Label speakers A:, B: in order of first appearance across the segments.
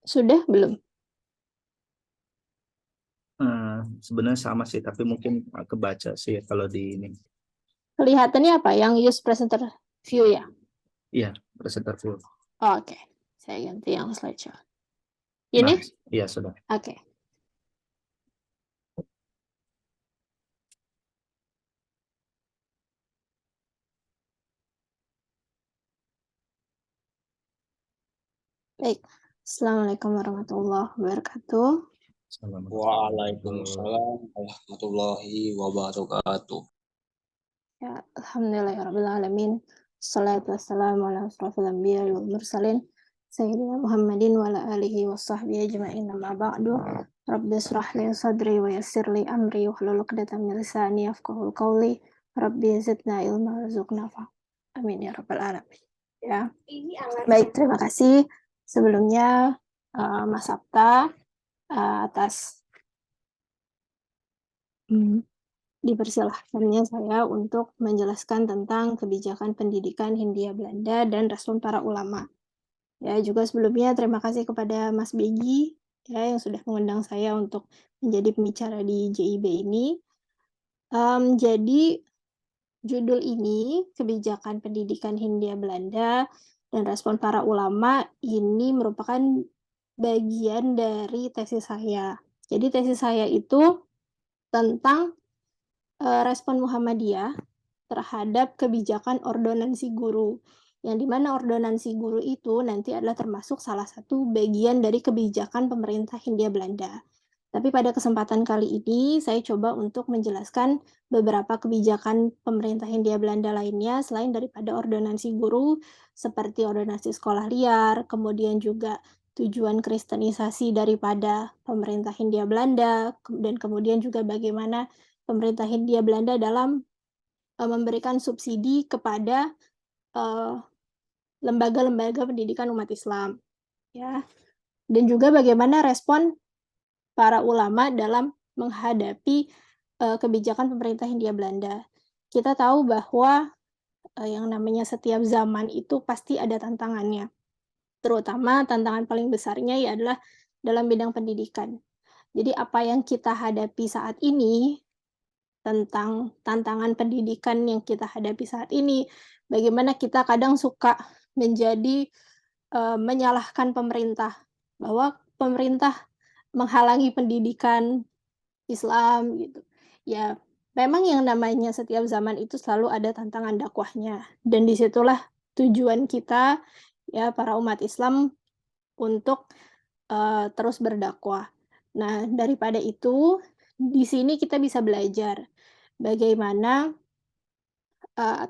A: Sudah belum?
B: Sebenarnya sama sih, tapi mungkin kebaca sih ya kalau di ini.
A: Kelihatannya apa? Yang use presenter view ya?
B: Iya, presenter full.
A: Oke, saya ganti yang slideshow.
B: Nah,
A: Ini?
B: iya sudah.
A: Oke. Baik. Assalamualaikum warahmatullahi wabarakatuh.
B: Assalamualaikum.
C: Waalaikumsalam warahmatullahi wabarakatuh.
A: Ya, alhamdulillahirrahmanirrahim. Salatu wassalamu ala asrafil anbiya wal mursalin. Sayyidina Muhammadin wa ala alihi wa sahbihi ajma'in amma ba'du. Rabbi israh li sadri wa yassir li amri wa hlul 'uqdatam min lisani yafqahu qawli. Rabbi zidna ilma warzuqna fahma. Amin ya rabbal alamin. Ya. Baik, terima kasih sebelumnya Mas Sabta atas dipersilahkannya saya untuk menjelaskan tentang kebijakan pendidikan Hindia Belanda dan respon para ulama. Ya, juga sebelumnya terima kasih kepada Mas Begi ya yang sudah mengundang saya untuk menjadi pembicara di JIB ini. Jadi judul ini, Kebijakan Pendidikan Hindia Belanda dan Respon Para Ulama, ini merupakan bagian dari tesis saya. Jadi tesis saya itu tentang respon Muhammadiyah terhadap kebijakan ordonansi guru, yang dimana ordonansi guru itu nanti adalah termasuk salah satu bagian dari kebijakan pemerintah Hindia Belanda. Tapi pada kesempatan kali ini saya coba untuk menjelaskan beberapa kebijakan pemerintah Hindia Belanda lainnya selain daripada ordonansi guru, seperti ordonansi sekolah liar, kemudian juga tujuan kristenisasi daripada pemerintah Hindia Belanda, dan kemudian juga bagaimana pemerintah Hindia Belanda dalam memberikan subsidi kepada lembaga-lembaga pendidikan umat Islam, ya. Dan juga bagaimana respon para ulama dalam menghadapi kebijakan pemerintah Hindia Belanda. Kita tahu bahwa yang namanya setiap zaman itu pasti ada tantangannya. Terutama tantangan paling besarnya ya adalah dalam bidang pendidikan. Jadi apa yang kita hadapi saat ini tentang tantangan pendidikan yang kita hadapi saat ini, bagaimana kita kadang suka menjadi menyalahkan pemerintah, bahwa pemerintah menghalangi pendidikan Islam gitu. Ya, memang yang namanya setiap zaman itu selalu ada tantangan dakwahnya, dan disitulah tujuan kita, ya, para umat Islam untuk terus berdakwah. Nah, daripada itu, di sini kita bisa belajar bagaimana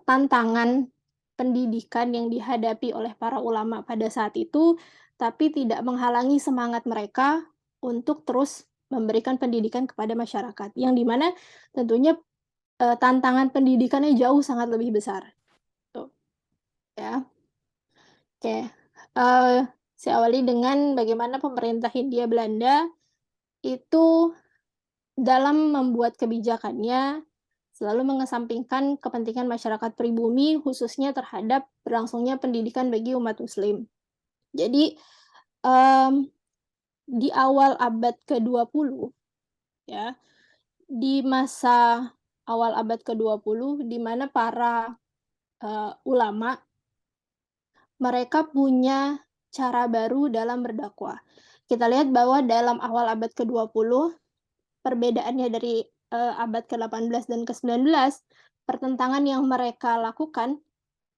A: tantangan pendidikan yang dihadapi oleh para ulama pada saat itu, tapi tidak menghalangi semangat mereka untuk terus memberikan pendidikan kepada masyarakat, yang dimana tentunya tantangan pendidikannya jauh sangat lebih besar, tuh, ya. Oke, saya awali dengan bagaimana pemerintah Hindia Belanda itu dalam membuat kebijakannya selalu mengesampingkan kepentingan masyarakat pribumi, khususnya terhadap berlangsungnya pendidikan bagi umat muslim. Jadi, di awal abad ke-20, ya, di masa awal abad ke-20, di mana para ulama, mereka punya cara baru dalam berdakwah. Kita lihat bahwa dalam awal abad ke-20, perbedaannya dari abad ke-18 dan ke-19, pertentangan yang mereka lakukan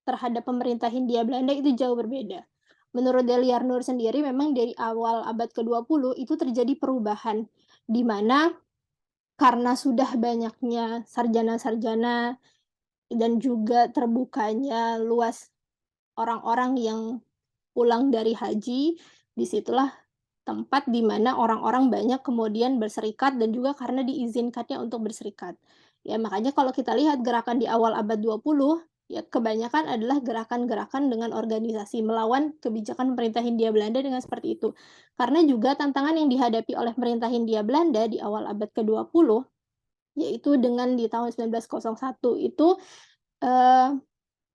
A: terhadap pemerintah Hindia Belanda itu jauh berbeda. Menurut Deliar Nur sendiri, memang dari awal abad ke-20 itu terjadi perubahan, di mana karena sudah banyaknya sarjana-sarjana dan juga terbukanya luas orang-orang yang pulang dari haji, disitulah tempat di mana orang-orang banyak kemudian berserikat dan juga karena diizinkannya untuk berserikat. Ya, makanya kalau kita lihat gerakan di awal abad 20, ya kebanyakan adalah gerakan-gerakan dengan organisasi melawan kebijakan pemerintah Hindia Belanda dengan seperti itu. Karena juga tantangan yang dihadapi oleh pemerintah Hindia Belanda di awal abad ke-20, yaitu dengan di tahun 1901 itu, eee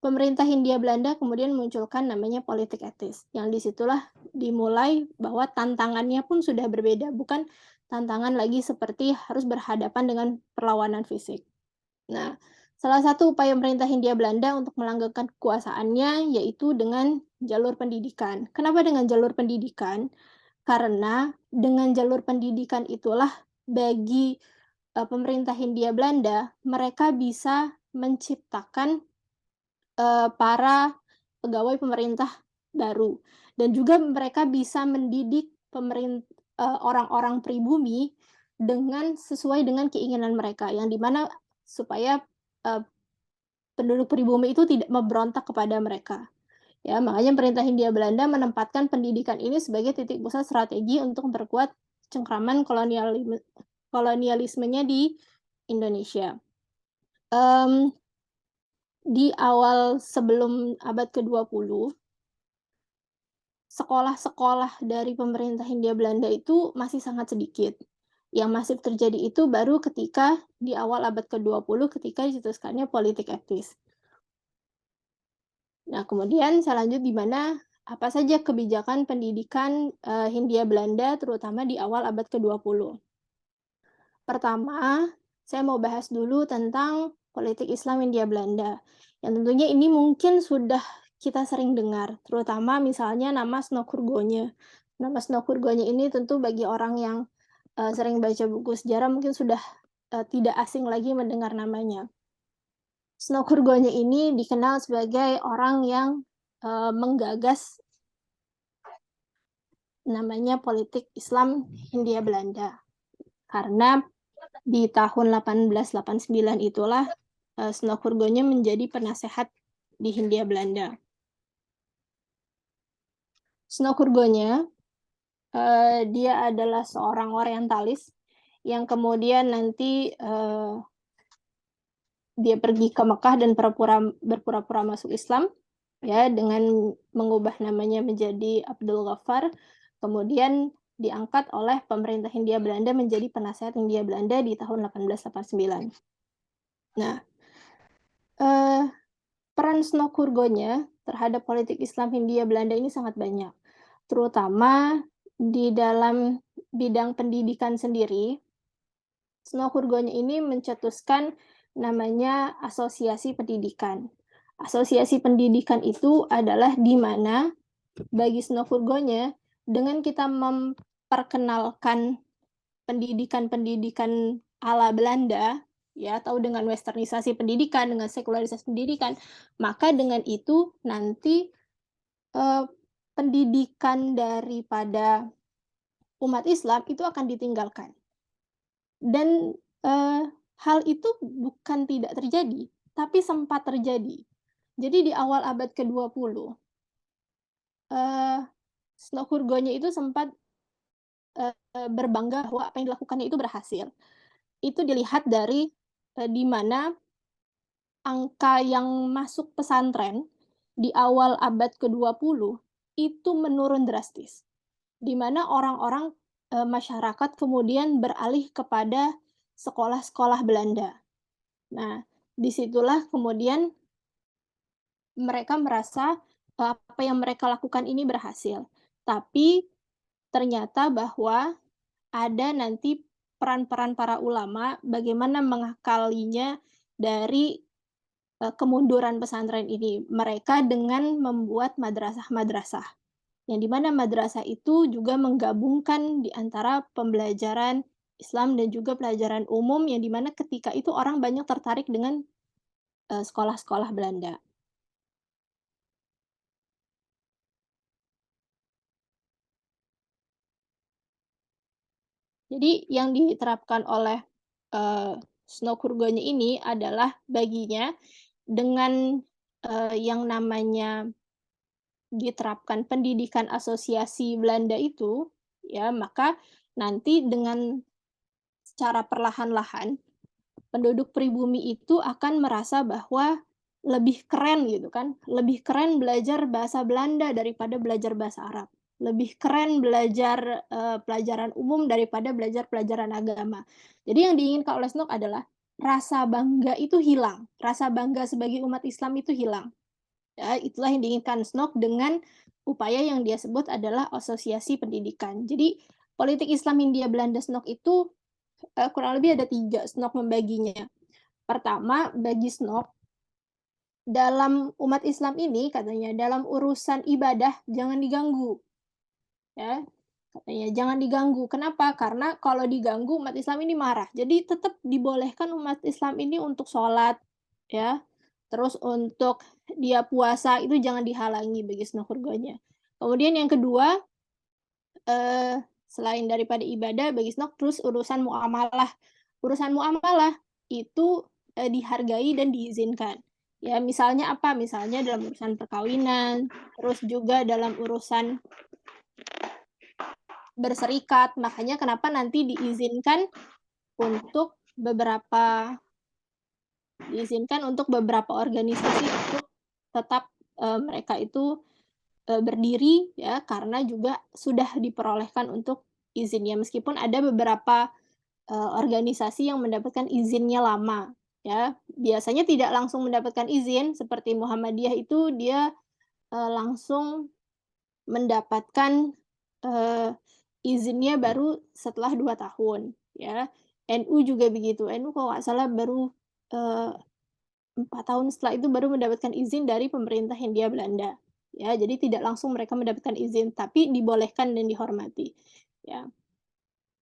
A: pemerintah Hindia Belanda kemudian munculkan namanya politik etis, yang disitulah dimulai bahwa tantangannya pun sudah berbeda, bukan tantangan lagi seperti harus berhadapan dengan perlawanan fisik. Nah, salah satu upaya pemerintah Hindia Belanda untuk melanggengkan kekuasaannya yaitu dengan jalur pendidikan. Kenapa dengan jalur pendidikan? Karena dengan jalur pendidikan itulah bagi pemerintah Hindia Belanda, mereka bisa menciptakan para pegawai pemerintah baru, dan juga mereka bisa mendidik orang-orang pribumi sesuai dengan keinginan mereka, yang di mana supaya, eee, penduduk pribumi itu tidak memberontak kepada mereka. Ya, makanya pemerintah Hindia Belanda menempatkan pendidikan ini sebagai titik pusat strategi untuk memperkuat cengkraman kolonialismenya di Indonesia. Mmm, di awal sebelum abad ke-20, sekolah-sekolah dari pemerintah Hindia Belanda itu masih sangat sedikit. Yang masif terjadi itu baru ketika di awal abad ke-20 ketika dicetuskannya politik etis. Nah, kemudian saya lanjut di mana apa saja kebijakan pendidikan, Hindia Belanda terutama di awal abad ke-20. Pertama, saya mau bahas dulu tentang politik Islam Hindia Belanda, yang tentunya ini mungkin sudah kita sering dengar, terutama misalnya nama Snoekurgonya. Nama Snoekurgonya ini tentu bagi orang yang, sering baca buku sejarah mungkin sudah, tidak asing lagi mendengar namanya. Snoekurgonya ini dikenal sebagai orang yang, menggagas namanya politik Islam Hindia Belanda. Karena di tahun 1889 itulah, Snoekurgonya menjadi penasehat di Hindia Belanda. Snoekurgonya, dia adalah seorang orientalis yang kemudian nanti, dia pergi ke Mekah dan berpura-pura masuk Islam, ya, dengan mengubah namanya menjadi Abdul Ghaffar, kemudian diangkat oleh pemerintah Hindia Belanda menjadi penasehat Hindia Belanda di tahun 1889. Nah, peran Snoekurgonya terhadap politik Islam Hindia Belanda ini sangat banyak, terutama di dalam bidang pendidikan sendiri. Snoekurgonya ini mencetuskan namanya asosiasi pendidikan. Asosiasi pendidikan itu adalah di mana bagi Snoekurgonya, dengan kita memperkenalkan pendidikan-pendidikan ala Belanda, ya, atau dengan westernisasi pendidikan, dengan sekularisasi pendidikan, maka dengan itu nanti, eee, pendidikan daripada umat Islam itu akan ditinggalkan. Dan, hal itu bukan tidak terjadi, tapi sempat terjadi. Jadi di awal abad ke-20, eee, Snoekurgonya itu sempat, berbangga bahwa apa yang dilakukannya itu berhasil. Itu dilihat dari, di mana angka yang masuk pesantren di awal abad ke-20 itu menurun drastis, di mana orang-orang, masyarakat kemudian beralih kepada sekolah-sekolah Belanda. Nah, disitulah kemudian mereka merasa, apa yang mereka lakukan ini berhasil. Tapi ternyata bahwa ada nanti peran-peran para ulama bagaimana mengakalinya dari, kemunduran pesantren ini. Mereka dengan membuat madrasah-madrasah, yang di mana madrasah itu juga menggabungkan di antara pembelajaran Islam dan juga pelajaran umum, yang di mana ketika itu orang banyak tertarik dengan, sekolah-sekolah Belanda. Jadi yang diterapkan oleh, Snoekurgonya ini adalah baginya dengan, yang namanya diterapkan pendidikan asosiasi Belanda itu, ya, maka nanti dengan secara perlahan-lahan penduduk pribumi itu akan merasa bahwa lebih keren gitu kan, lebih keren belajar bahasa Belanda daripada belajar bahasa Arab. Lebih keren belajar, pelajaran umum daripada belajar pelajaran agama. Jadi yang diinginkan oleh Snook adalah rasa bangga itu hilang, rasa bangga sebagai umat Islam itu hilang. Ya, itulah yang diinginkan SNOK dengan upaya yang dia sebut adalah asosiasi pendidikan. Jadi politik Islam Hindia Belanda SNOK itu, kurang lebih ada 3 SNOK membaginya. Pertama, bagi SNOK, dalam umat Islam ini katanya, dalam urusan ibadah jangan diganggu, ya, katanya jangan diganggu. Kenapa? Karena kalau diganggu umat Islam ini marah. Jadi tetap dibolehkan umat Islam ini untuk sholat, ya, terus untuk dia puasa itu jangan dihalangi bagi Snokkurgonya. Kemudian yang kedua, selain daripada ibadah bagi Snok, terus urusan muamalah. Urusan muamalah itu, dihargai dan diizinkan. Ya, misalnya apa? Misalnya dalam urusan perkawinan, terus juga dalam urusan berserikat. Makanya kenapa nanti untuk beberapa untuk beberapa organisasi untuk tetap, mereka itu, berdiri ya, karena juga sudah diperolehkan untuk izinnya. Meskipun ada beberapa, organisasi yang mendapatkan izinnya lama, ya. Biasanya tidak langsung mendapatkan izin, seperti Muhammadiyah itu dia, langsung mendapatkan, eee, izinnya baru setelah 2 tahun, ya. NU juga begitu, NU kalau nggak salah baru, eee 4 tahun setelah itu baru mendapatkan izin dari pemerintah Hindia Belanda, ya. Jadi tidak langsung mereka mendapatkan izin, tapi dibolehkan dan dihormati, ya.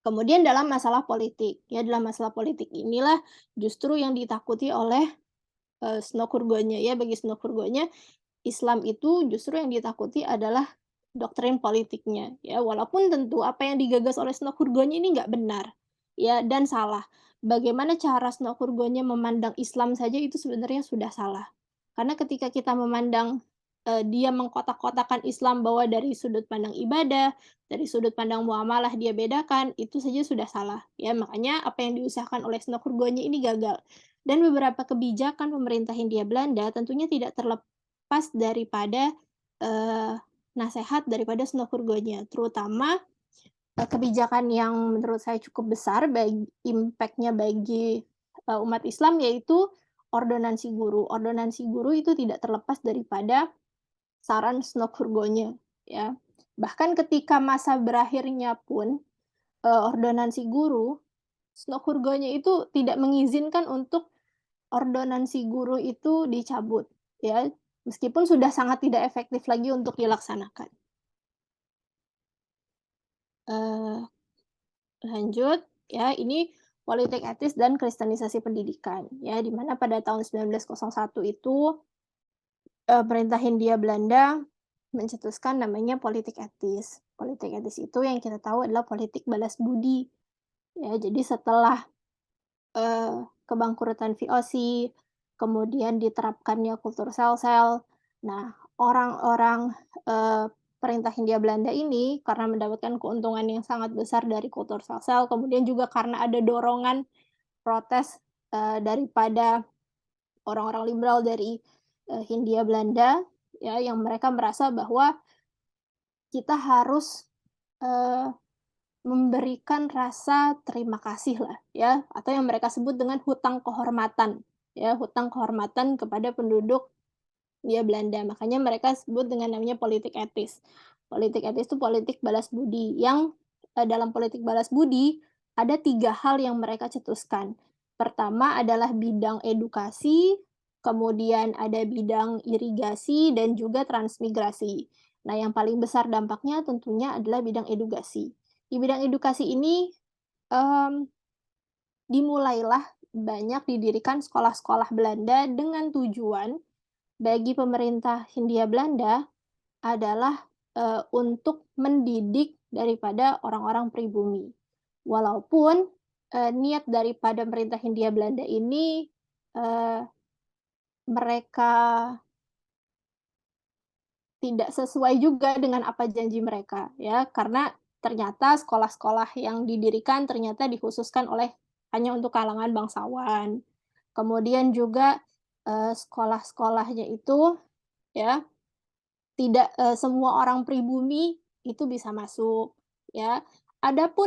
A: Kemudian dalam masalah politik, ya dalam masalah politik inilah justru yang ditakuti oleh, Snokkurgonya ya, bagi Snokkurgonya Islam itu justru yang ditakuti adalah doktrin politiknya, ya. Walaupun tentu apa yang digagas oleh Snokkurgonya ini nggak benar, ya, dan salah. Bagaimana cara Snokkurgonya memandang Islam saja itu sebenarnya sudah salah. Karena ketika kita memandang, dia mengkotak-kotakan Islam bahwa dari sudut pandang ibadah, dari sudut pandang muamalah dia bedakan, itu saja sudah salah, ya. Makanya apa yang diusahakan oleh Snokkurgonya ini gagal. Dan beberapa kebijakan pemerintah Hindia Belanda tentunya tidak terlepas daripada, eee, nasehat daripada Snokkurgonya, terutama, kebijakan yang menurut saya cukup besar impact-nya bagi, umat Islam yaitu ordonansi guru. Ordonansi guru itu tidak terlepas daripada saran Snokkurgonya, ya. Bahkan ketika masa berakhirnya pun, ordonansi guru, Snokkurgonya itu tidak mengizinkan untuk ordonansi guru itu dicabut, ya, meskipun sudah sangat tidak efektif lagi untuk dilaksanakan. Eee, Lanjut, ya, ini politik etis dan kristenisasi pendidikan, ya, di mana pada tahun 1901 itu, pemerintah Hindia Belanda mencetuskan namanya politik etis. Politik etis itu yang kita tahu adalah politik balas budi, ya. Jadi setelah, kebangkrutan VOC, kemudian diterapkannya kultur sel-sel. Nah, orang-orang, perintah Hindia Belanda ini karena mendapatkan keuntungan yang sangat besar dari kultur sel-sel, kemudian juga karena ada dorongan protes, daripada orang-orang liberal dari, Hindia Belanda, ya, yang mereka merasa bahwa kita harus, eee memberikan rasa terima kasih lah ya, atau yang mereka sebut dengan hutang kehormatan, ya, hutang kehormatan kepada penduduk Hindia Belanda. Makanya mereka sebut dengan namanya politik etis. Politik etis itu politik balas budi yang, dalam politik balas budi ada 3 hal yang mereka cetuskan. Pertama adalah bidang edukasi, kemudian ada bidang irigasi dan juga transmigrasi. Nah, yang paling besar dampaknya tentunya adalah bidang edukasi. Di bidang edukasi ini, mmm, dimulailah banyak didirikan sekolah-sekolah Belanda dengan tujuan bagi pemerintah Hindia Belanda adalah, untuk mendidik daripada orang-orang pribumi. Walaupun, niat daripada pemerintah Hindia Belanda ini, eee, mereka tidak sesuai juga dengan apa janji mereka, ya. Karena ternyata sekolah-sekolah yang didirikan ternyata dikhususkan hanya untuk kalangan bangsawan. Kemudian juga, sekolah-sekolahnya itu, ya, tidak, semua orang pribumi itu bisa masuk, ya. Adapun,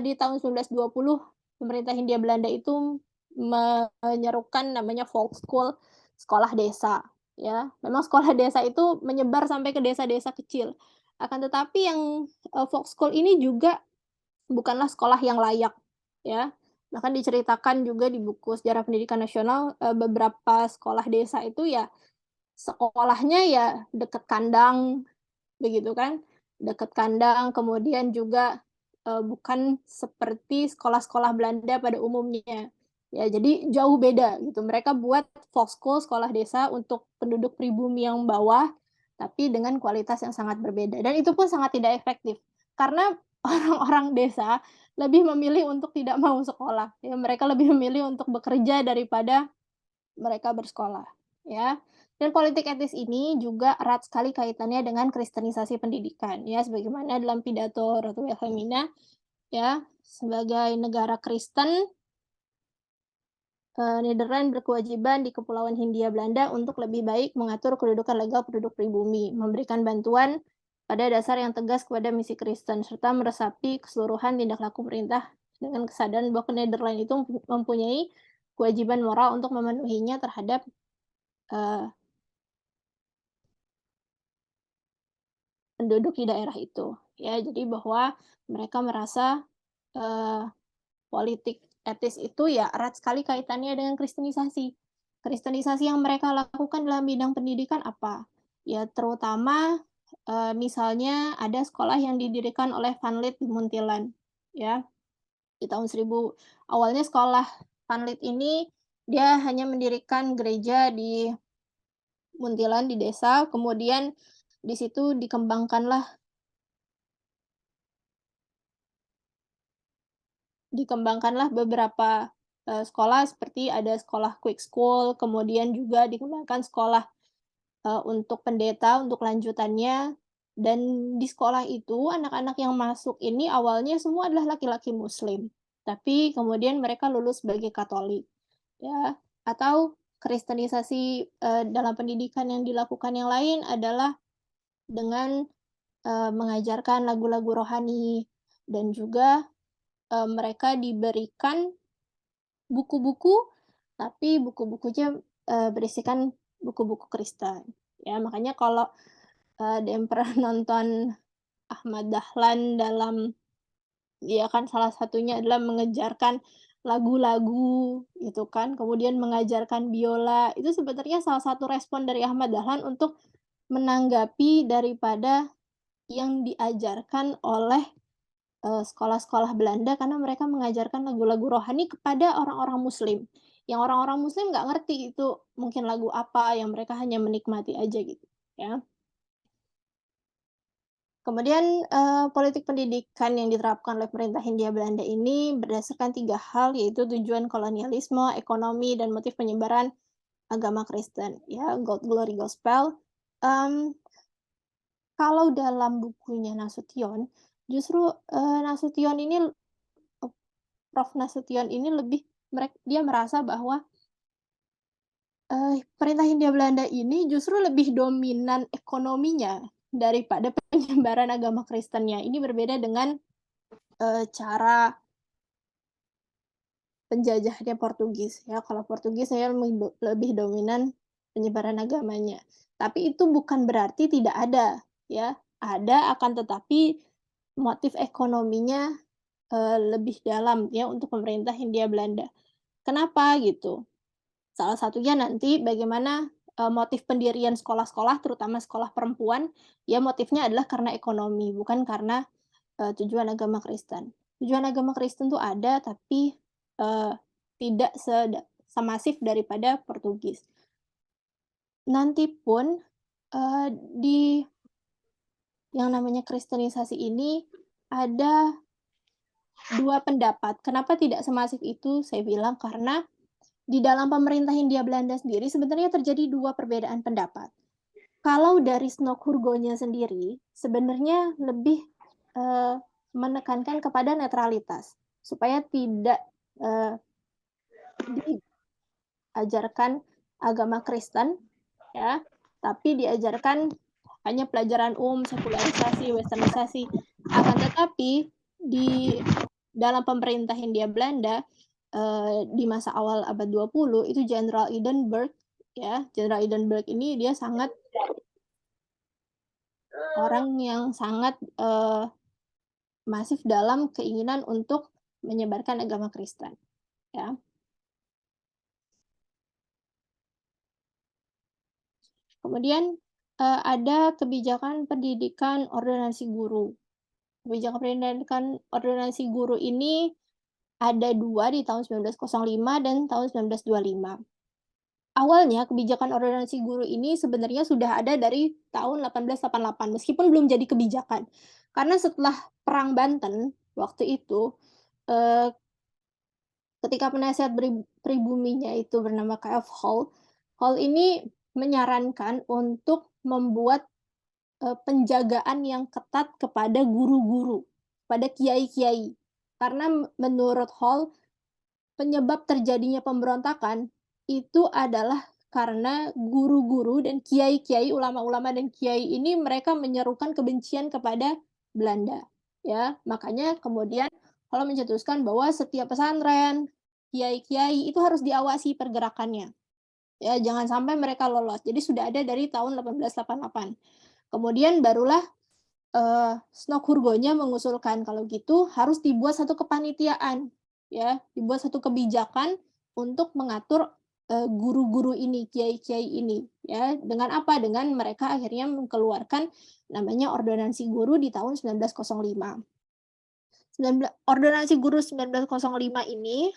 A: di tahun 1920 pemerintah Hindia Belanda itu menyerukan namanya Volkschool, sekolah desa. ya. Memang sekolah desa itu menyebar sampai ke desa-desa kecil. Akan tetapi yang, folk school ini juga bukanlah sekolah yang layak, ya. Bahkan diceritakan juga di buku Sejarah Pendidikan Nasional, beberapa sekolah desa itu ya, sekolahnya ya deket kandang, begitu kan. Deket kandang, kemudian juga, bukan seperti sekolah-sekolah Belanda pada umumnya. Ya, jadi jauh beda gitu. Mereka buat folk school, sekolah desa untuk penduduk pribumi yang bawah, tapi dengan kualitas yang sangat berbeda, dan itu pun sangat tidak efektif. Karena orang-orang desa lebih memilih untuk tidak mau sekolah, ya, mereka lebih memilih untuk bekerja daripada mereka bersekolah, ya. Dan politik etis ini juga erat sekali kaitannya dengan kristenisasi pendidikan, ya, sebagaimana dalam pidato Ratu Wilhelmina, ya, sebagai negara Kristen, Nederland berkewajiban di Kepulauan Hindia Belanda untuk lebih baik mengatur kedudukan legal penduduk pribumi, memberikan bantuan pada dasar yang tegas kepada misi Kristen, serta meresapi keseluruhan tindak laku pemerintah dengan kesadaran bahwa Nederland itu mempunyai kewajiban moral untuk memenuhinya terhadap, eee, penduduk di daerah itu, ya. Jadi bahwa mereka merasa, eee politik etis itu ya erat sekali kaitannya dengan kristenisasi. Kristenisasi yang mereka lakukan dalam bidang pendidikan apa? Ya terutama, misalnya ada sekolah yang didirikan oleh Van Lith di Muntilan, ya, di tahun 1000. Awalnya sekolah Van Lith ini dia hanya mendirikan gereja di Muntilan, di desa, kemudian di situ dikembangkanlah beberapa, sekolah seperti ada sekolah Quick School, kemudian juga dikembangkan sekolah, untuk pendeta untuk lanjutannya, dan di sekolah itu anak-anak yang masuk ini awalnya semua adalah laki-laki muslim, tapi kemudian mereka lulus sebagai Katolik, ya. Atau kristenisasi, dalam pendidikan yang dilakukan yang lain adalah dengan, mengajarkan lagu-lagu rohani, dan juga, mereka diberikan buku-buku, tapi buku-bukunya, berisikan buku-buku Kristen, ya. Makanya kalau, ada yang pernah nonton Ahmad Dahlan dalam, dia kan salah satunya adalah mengejarkan lagu-lagu gitu kan, kemudian mengajarkan biola, itu sebenarnya salah satu respon dari Ahmad Dahlan untuk menanggapi daripada yang diajarkan oleh, sekolah-sekolah Belanda, karena mereka mengajarkan lagu-lagu rohani kepada orang-orang muslim. Yang orang-orang muslim nggak ngerti itu mungkin lagu apa, yang mereka hanya menikmati aja gitu, ya. Kemudian, politik pendidikan yang diterapkan oleh pemerintah Hindia Belanda ini berdasarkan 3 hal, yaitu tujuan kolonialisme, ekonomi, dan motif penyebaran agama Kristen, ya, God Glory Gospel. Kalau dalam bukunya Nasution, justru, Nasution ini Prof. Nasution ini lebih dia merasa bahwa, pemerintah Hindia Belanda ini justru lebih dominan ekonominya daripada penyebaran agama Kristennya. Ini berbeda dengan, cara penjajahnya Portugis, ya. Kalau Portugis saya lebih dominan penyebaran agamanya. Tapi itu bukan berarti tidak ada, ya. Ada, akan tetapi motif ekonominya, lebih dalam ya untuk pemerintah Hindia Belanda. Kenapa gitu? Salah satunya nanti bagaimana, motif pendirian sekolah-sekolah, terutama sekolah perempuan, ya motifnya adalah karena ekonomi, bukan karena, tujuan agama Kristen. Tujuan agama Kristen tuh ada, tapi, eee, tidak semasif daripada Portugis. Nanti pun, di yang namanya kristenisasi ini ada 2 pendapat. Kenapa tidak semasif itu? Saya bilang karena di dalam pemerintah Hindia Belanda sendiri sebenarnya terjadi 2 perbedaan pendapat. Kalau dari Snok-Hurgonya sendiri, sebenarnya lebih, eee, menekankan kepada netralitas, supaya tidak, eee, diajarkan agama Kristen, ya, tapi diajarkan hanya pelajaran umum, sekularisasi, westernisasi. Akan tetapi, di dalam pemerintah Hindia Belanda, di masa awal abad 20 itu Jenderal Edinburgh ya. Jenderal Hindenburg ini dia sangat orang yang sangat masif dalam keinginan untuk menyebarkan agama Kristen, ya. Kemudian ada kebijakan pendidikan ordonansi guru. Kebijakan pendidikan ordonansi guru ini ada 2 di tahun 1905 dan tahun 1925. Awalnya kebijakan ordonansi guru ini sebenarnya sudah ada dari tahun 1888 meskipun belum jadi kebijakan. Karena setelah Perang Banten waktu itu, eee, ketika penasihat pribuminya itu bernama K.F. Hall, Hall ini menyarankan untuk membuat penjagaan yang ketat kepada guru-guru, pada kiai-kiai. Karena menurut Hall, penyebab terjadinya pemberontakan itu adalah karena guru-guru dan kiai-kiai, ulama-ulama dan kiai ini mereka menyerukan kebencian kepada Belanda, ya. Makanya kemudian Hall mencetuskan bahwa setiap pesantren, kiai-kiai itu harus diawasi pergerakannya, ya, jangan sampai mereka lolos. Jadi sudah ada dari tahun 1888. Kemudian barulah Snok-Hurgonya mengusulkan kalau gitu harus dibuat satu kepanitiaan, ya, dibuat satu kebijakan untuk mengatur, guru-guru ini, kiai-kiai ini, ya. Dengan apa? Dengan mereka akhirnya mengeluarkan namanya Ordonansi Guru di tahun 1905. Ordonansi Guru 1905 ini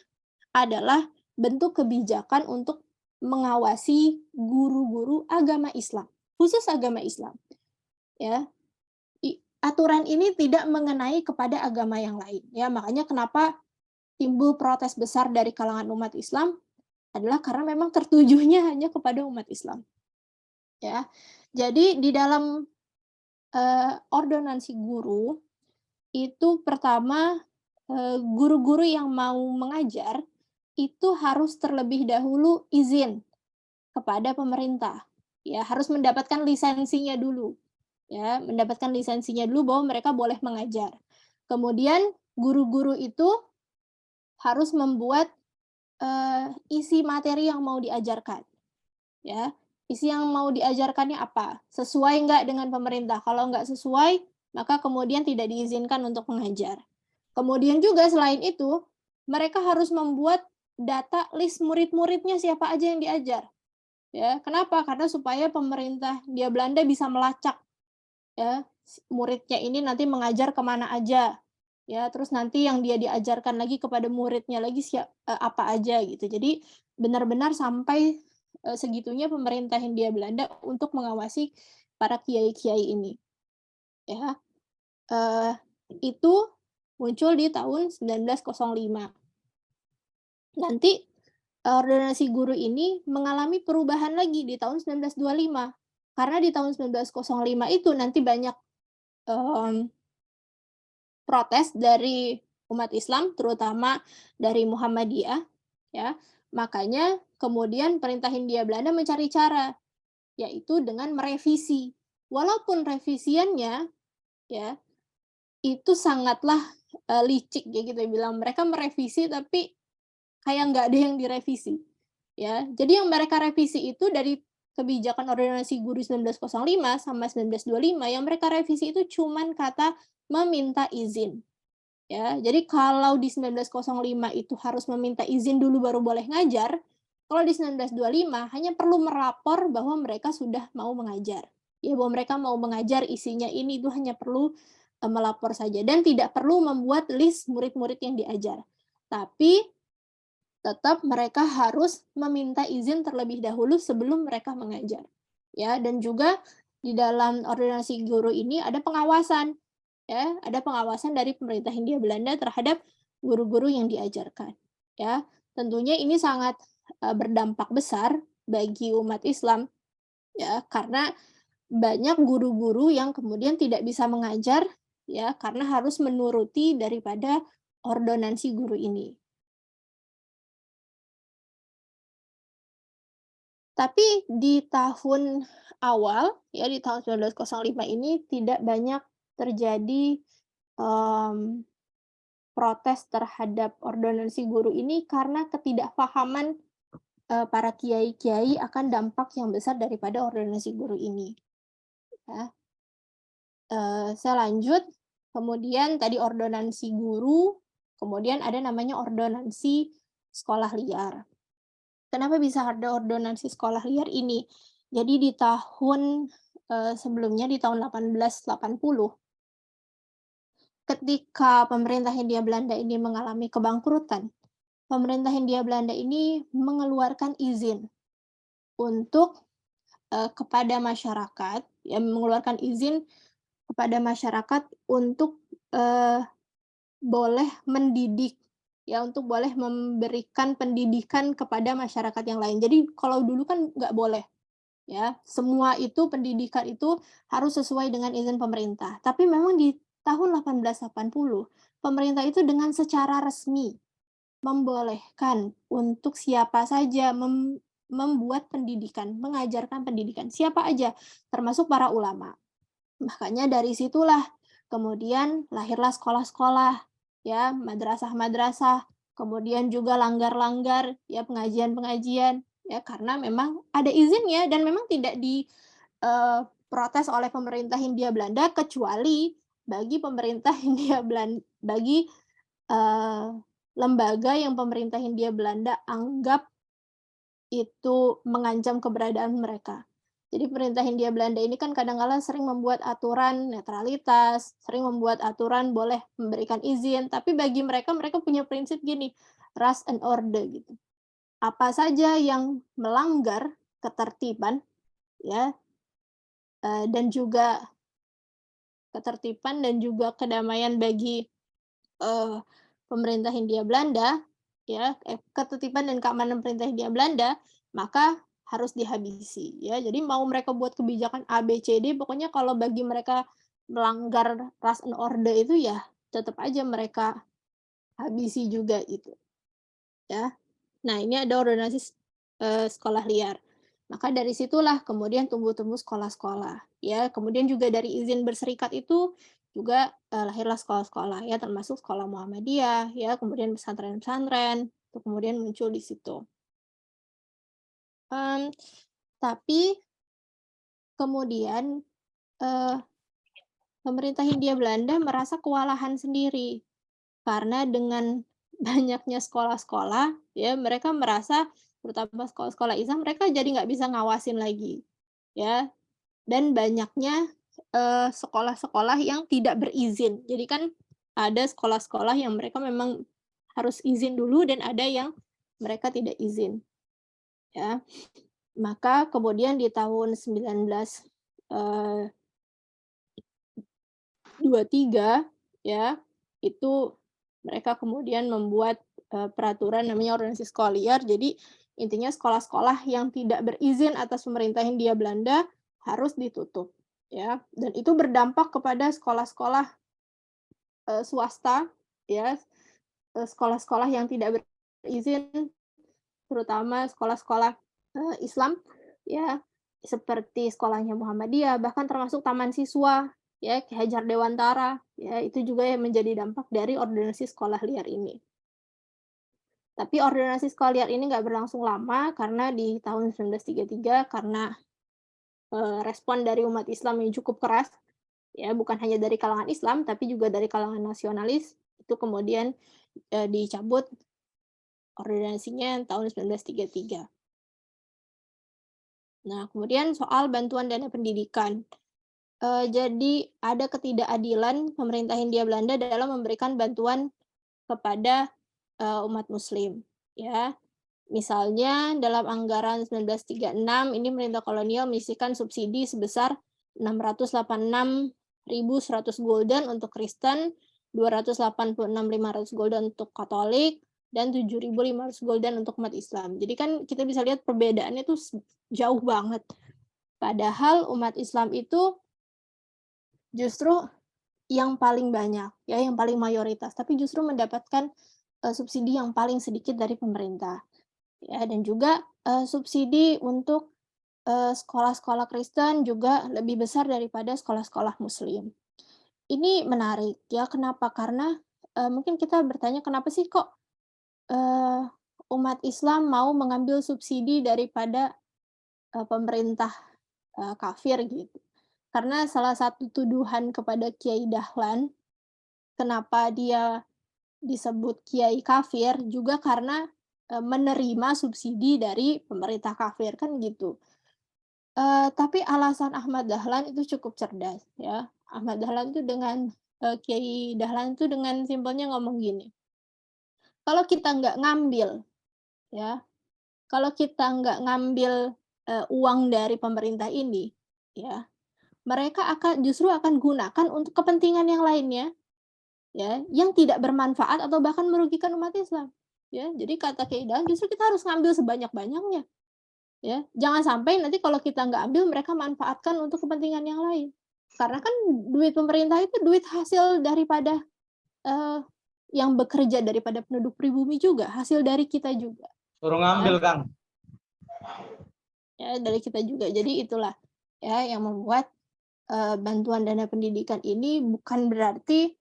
A: adalah bentuk kebijakan untuk mengawasi guru-guru agama Islam, khusus agama Islam, ya. Aturan ini tidak mengenai kepada agama yang lain, ya. Makanya kenapa timbul protes besar dari kalangan umat Islam, adalah karena memang tertujunya hanya kepada umat Islam, ya. Jadi di dalam, ordonansi guru, itu pertama, guru-guru yang mau mengajar, itu harus terlebih dahulu izin kepada pemerintah, ya, harus mendapatkan lisensinya dulu. Ya, mendapatkan lisensinya dulu bahwa mereka boleh mengajar. Kemudian guru-guru itu harus membuat, isi materi yang mau diajarkan, ya. Isi yang mau diajarkannya apa, sesuai nggak dengan pemerintah, kalau nggak sesuai, maka kemudian tidak diizinkan untuk mengajar. Kemudian juga selain itu, mereka harus membuat data list murid-muridnya siapa aja yang diajar, ya. Kenapa? Karena supaya pemerintah Hindia Belanda bisa melacak, ya, muridnya ini nanti mengajar kemana aja, ya, terus nanti yang dia diajarkan lagi kepada muridnya lagi apa aja gitu. Jadi benar-benar sampai, segitunya pemerintah Hindia Belanda untuk mengawasi para kiai-kiai ini, ya. Eee, itu muncul di tahun 1905. Nanti, ordonansi guru ini mengalami perubahan lagi di tahun 1925. Karena di tahun 1905 itu nanti banyak, mmm protes dari umat Islam, terutama dari Muhammadiyah, ya. Makanya kemudian pemerintah Hindia Belanda mencari cara, yaitu dengan merevisi. Walaupun revisiannya, ya, itu sangatlah, licik ya kita bilang. Mereka merevisi tapi kayak nggak ada yang direvisi, ya. Jadi yang mereka revisi itu dari kebijakan ordonansi guru 1905 sama 1925, yang mereka revisi itu cuman kata meminta izin. Ya, jadi kalau di 1905 itu harus meminta izin dulu baru boleh ngajar, kalau di 1925 hanya perlu melapor bahwa mereka sudah mau mengajar. Ya, bahwa mereka mau mengajar isinya ini itu hanya perlu, melapor saja dan tidak perlu membuat list murid-murid yang diajar. Tapi tetap mereka harus meminta izin terlebih dahulu sebelum mereka mengajar. Ya, dan juga di dalam ordonansi guru ini ada pengawasan. Ya, ada pengawasan dari pemerintah Hindia Belanda terhadap guru-guru yang diajarkan, ya. Tentunya ini sangat, berdampak besar bagi umat Islam, ya, karena banyak guru-guru yang kemudian tidak bisa mengajar, ya, karena harus menuruti daripada ordonansi guru ini. Tapi di tahun awal, ya, di tahun 1905 ini tidak banyak terjadi, mmm protes terhadap ordonansi guru ini karena ketidakpahaman para kiai-kiai akan dampak yang besar daripada ordonasi guru ini, ya. Saya lanjut, kemudian tadi ordonansi guru, kemudian ada namanya ordonansi sekolah liar. Kenapa bisa ada ordonansi sekolah liar ini? Jadi di tahun, sebelumnya di tahun 1880, ketika pemerintah Hindia Belanda ini mengalami kebangkrutan, pemerintah Hindia Belanda ini mengeluarkan izin untuk, kepada masyarakat, ya mengeluarkan izin kepada masyarakat untuk, eee, boleh mendidik, ya untuk boleh memberikan pendidikan kepada masyarakat yang lain. Jadi kalau dulu kan nggak boleh, ya, semua itu pendidikan itu harus sesuai dengan izin pemerintah. Tapi memang di tahun 1880, pemerintah itu dengan secara resmi membolehkan untuk siapa saja membuat pendidikan, mengajarkan pendidikan, siapa aja, termasuk para ulama. Makanya dari situlah kemudian lahirlah sekolah-sekolah, ya, madrasah-madrasah, kemudian juga langgar-langgar, ya, pengajian-pengajian, ya, karena memang ada izinnya dan memang tidak protes oleh pemerintah Hindia Belanda kecuali bagi pemerintah bagi, eee, lembaga yang pemerintah Hindia Belanda anggap itu mengancam keberadaan mereka. Jadi pemerintah Hindia Belanda ini kan kadang kala sering membuat aturan netralitas, sering membuat aturan boleh memberikan izin, tapi bagi mereka, mereka punya prinsip gini, "Trust and order," gitu. Apa saja yang melanggar ketertiban, ya, dan juga ketertiban dan juga kedamaian bagi, eee, pemerintah Hindia Belanda, ya, ketertiban dan keamanan pemerintah Hindia Belanda, maka harus dihabisi, ya. Jadi mau mereka buat kebijakan A, B, C, D, pokoknya kalau bagi mereka melanggar trust and order itu ya tetap aja mereka habisi juga gitu, ya. Nah, ini ada ordonansi sekolah liar. Maka dari situlah kemudian tumbuh-tumbuh sekolah-sekolah, ya. Kemudian juga dari izin berserikat itu juga, lahirlah sekolah-sekolah, ya, termasuk sekolah Muhammadiyah, ya, kemudian pesantren-pesantren, itu kemudian muncul di situ. Mmm, tapi kemudian, eee, pemerintah Hindia Belanda merasa kewalahan sendiri. Karena dengan banyaknya sekolah-sekolah, ya mereka merasa, terutama sekolah-sekolah Islam, mereka jadi nggak bisa ngawasin lagi, ya. Dan banyaknya, sekolah-sekolah yang tidak berizin. Jadi kan ada sekolah-sekolah yang mereka memang harus izin dulu dan ada yang mereka tidak izin, ya. Maka kemudian di tahun 1923, ya, itu mereka kemudian membuat, peraturan namanya ordonansi sekolah liar. Jadi intinya sekolah-sekolah yang tidak berizin atas pemerintah Hindia Belanda harus ditutup, ya. Dan itu berdampak kepada sekolah-sekolah, swasta, ya, sekolah-sekolah yang tidak berizin, terutama sekolah-sekolah, Islam, ya, seperti sekolahnya Muhammadiyah, bahkan termasuk taman siswa, ya, Ki Hajar Dewantara, ya, itu juga yang menjadi dampak dari ordonansi sekolah liar ini. Tapi ordonansi sekolah liar ini nggak berlangsung lama karena di tahun 1933 karena, respon dari umat Islam yang cukup keras, ya, bukan hanya dari kalangan Islam, tapi juga dari kalangan nasionalis, itu kemudian, dicabut ordonansinya tahun 1933. Nah, kemudian soal bantuan dana pendidikan. Jadi ada ketidakadilan pemerintah Hindia Belanda dalam memberikan bantuan kepada, umat muslim, ya. Misalnya dalam anggaran 1936 ini pemerintah kolonial menyisihkan subsidi sebesar 686.100 gulden untuk Kristen, 286.500 gulden untuk Katolik, dan 7.500 gulden untuk umat Islam. Jadi kan kita bisa lihat perbedaannya tuh jauh banget. Padahal umat Islam itu justru yang paling banyak, ya, yang paling mayoritas, tapi justru mendapatkan, subsidi yang paling sedikit dari pemerintah, ya, dan juga, subsidi untuk, sekolah-sekolah Kristen juga lebih besar daripada sekolah-sekolah Muslim. Ini menarik, ya, kenapa? Karena, mungkin kita bertanya, kenapa sih kok, eee, umat Islam mau mengambil subsidi daripada pemerintah kafir gitu. Karena salah satu tuduhan kepada Kiai Dahlan, kenapa dia disebut kiai kafir juga karena menerima subsidi dari pemerintah kafir kan gitu. Tapi alasan Ahmad Dahlan itu cukup cerdas ya. Ahmad Dahlan itu Kiai Dahlan itu dengan simpelnya ngomong gini, "Kalau kita nggak ngambil ya, kalau kita nggak ngambil, uang dari pemerintah ini, ya, mereka justru akan gunakan untuk kepentingan yang lainnya, ya, yang tidak bermanfaat atau bahkan merugikan umat Islam." Ya, jadi kata Kiai Dahlan justru kita harus ngambil sebanyak-banyaknya, ya. Jangan sampai nanti kalau kita nggak ambil mereka manfaatkan untuk kepentingan yang lain. Karena kan duit pemerintah itu duit hasil daripada, eee, yang bekerja daripada penduduk pribumi juga, hasil dari kita juga,
D: Suruh
A: ya.
D: ngambil, Kang.
A: Ya, dari kita juga. Jadi itulah, ya, yang membuat, bantuan dana pendidikan ini bukan berarti,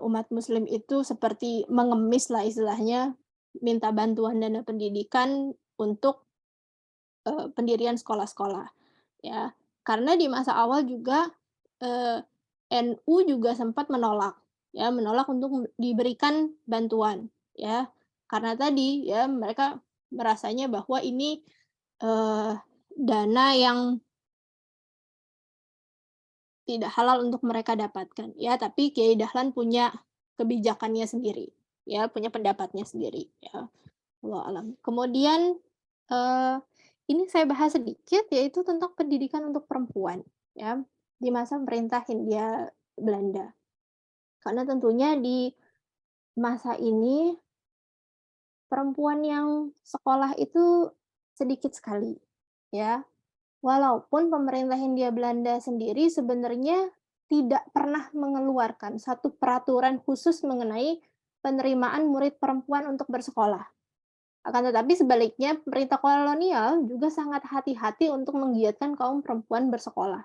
A: umat muslim itu seperti mengemis lah istilahnya, minta bantuan dana pendidikan untuk, pendirian sekolah-sekolah, ya. Karena di masa awal juga, eee, NU juga sempat menolak, ya, menolak untuk diberikan bantuan, ya. Karena tadi, ya, mereka merasanya bahwa ini, eee, dana yang tidak halal untuk mereka dapatkan, ya, tapi Kiai Dahlan punya kebijakannya sendiri, ya, punya pendapatnya sendiri, ya, wallahu alam. Kemudian, eee, ini saya bahas sedikit, yaitu tentang pendidikan untuk perempuan, ya, di masa pemerintah Hindia Belanda. Karena tentunya di masa ini, perempuan yang sekolah itu sedikit sekali, ya. Walaupun pemerintah Hindia Belanda sendiri sebenarnya tidak pernah mengeluarkan satu peraturan khusus mengenai penerimaan murid perempuan untuk bersekolah. Akan tetapi sebaliknya, pemerintah kolonial juga sangat hati-hati untuk menggiatkan kaum perempuan bersekolah.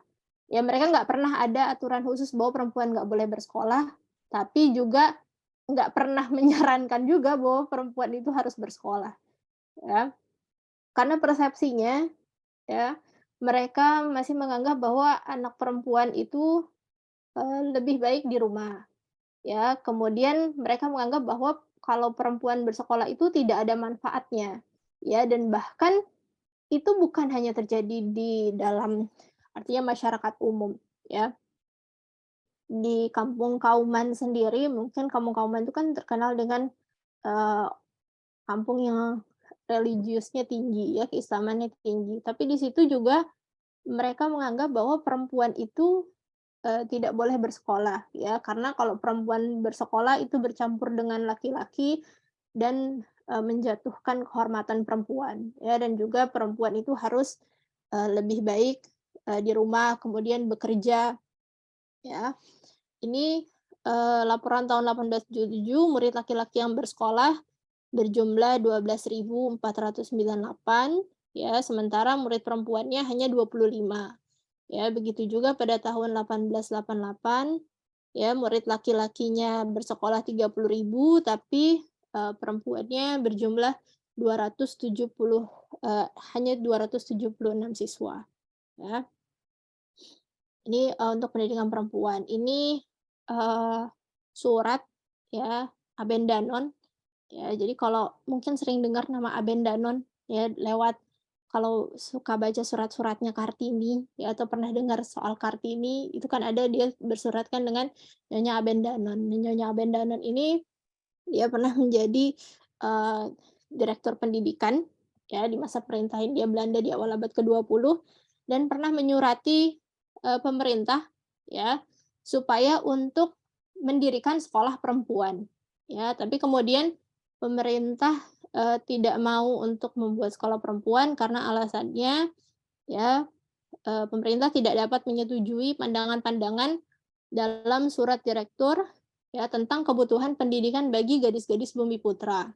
A: Ya, mereka nggak pernah ada aturan khusus bahwa perempuan nggak boleh bersekolah, tapi juga nggak pernah menyarankan juga bahwa perempuan itu harus bersekolah, ya. Karena persepsinya, ya, mereka masih menganggap bahwa anak perempuan itu, lebih baik di rumah, ya. Kemudian mereka menganggap bahwa kalau perempuan bersekolah itu tidak ada manfaatnya, ya, dan bahkan itu bukan hanya terjadi di dalam artinya masyarakat umum, ya. Di kampung Kauman sendiri, mungkin kampung Kauman itu kan terkenal dengan, eee, kampung yang religiusnya tinggi ya, keislamannya tinggi. Tapi di situ juga mereka menganggap bahwa perempuan itu, tidak boleh bersekolah ya, karena kalau perempuan bersekolah itu bercampur dengan laki-laki dan, menjatuhkan kehormatan perempuan ya, dan juga perempuan itu harus, lebih baik, di rumah kemudian bekerja ya. Ini, laporan tahun 1877 murid laki-laki yang bersekolah berjumlah 12.498 ya, sementara murid perempuannya hanya 25. Ya, begitu juga pada tahun 1888, ya, murid laki-lakinya bersekolah 30.000 tapi, perempuannya berjumlah 270, hanya 276 siswa, ya. Ini, untuk pendidikan perempuan. Ini, surat, ya, Abendanon, ya. Jadi kalau mungkin sering dengar nama Abendanon, ya, lewat kalau suka baca surat-suratnya Kartini, ya, atau pernah dengar soal Kartini, itu kan ada dia bersuratkan dengan Nyonya Abendanon. Nah, Nyonya Abendanon ini dia pernah menjadi, eee, direktur pendidikan, ya, di masa perintah Hindia Belanda di awal abad ke-20 dan pernah menyurati, pemerintah, ya, supaya untuk mendirikan sekolah perempuan, ya. Tapi kemudian pemerintah, tidak mau untuk membuat sekolah perempuan karena alasannya, ya, pemerintah tidak dapat menyetujui pandangan-pandangan dalam surat direktur, ya, tentang kebutuhan pendidikan bagi gadis-gadis Bumiputra.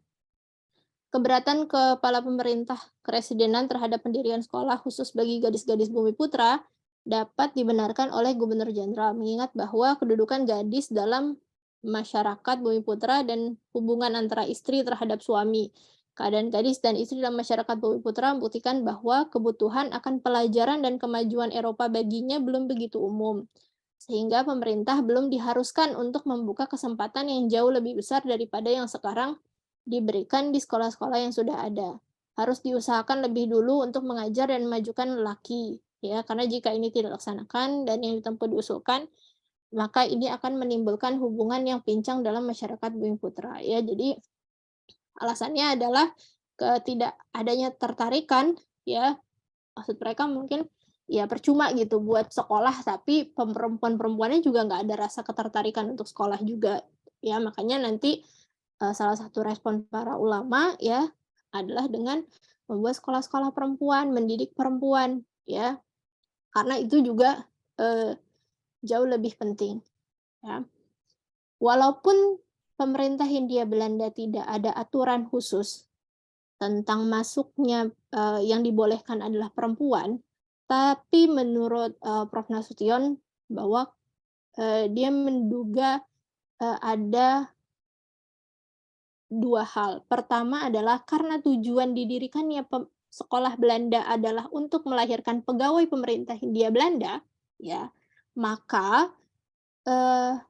A: Keberatan kepala pemerintah Kepresidenan terhadap pendirian sekolah khusus bagi gadis-gadis Bumiputra dapat dibenarkan oleh Gubernur Jenderal, mengingat bahwa kedudukan gadis dalam masyarakat Bumiputra dan hubungan antara istri terhadap suami Keadaan gadis dan istri dalam masyarakat Bumiputra membuktikan bahwa kebutuhan akan pelajaran dan kemajuan Eropa baginya belum begitu umum, sehingga pemerintah belum diharuskan untuk membuka kesempatan yang jauh lebih besar daripada yang sekarang diberikan di sekolah-sekolah yang sudah ada. Harus diusahakan lebih dulu untuk mengajar dan memajukan lelaki, ya, karena jika ini tidak dilaksanakan dan yang ditempuh diusulkan, maka ini akan menimbulkan hubungan yang pincang dalam masyarakat Bumiputra, ya. Jadi alasannya adalah ketidak adanya tertarikan, ya, maksud mereka mungkin, ya percuma gitu buat sekolah, tapi perempuan-perempuannya juga nggak ada rasa ketertarikan untuk sekolah juga, ya. Makanya nanti, salah satu respon para ulama, ya, adalah dengan membuat sekolah-sekolah perempuan, mendidik perempuan, ya, karena itu juga, eee, jauh lebih penting, ya. Walaupun pemerintah Hindia Belanda tidak ada aturan khusus tentang masuknya, yang dibolehkan adalah perempuan, tapi menurut, Prof. Nasution bahwa, dia menduga, ada 2 hal. Pertama adalah karena tujuan didirikannya sekolah Belanda adalah untuk melahirkan pegawai pemerintah Hindia Belanda, ya, maka, eee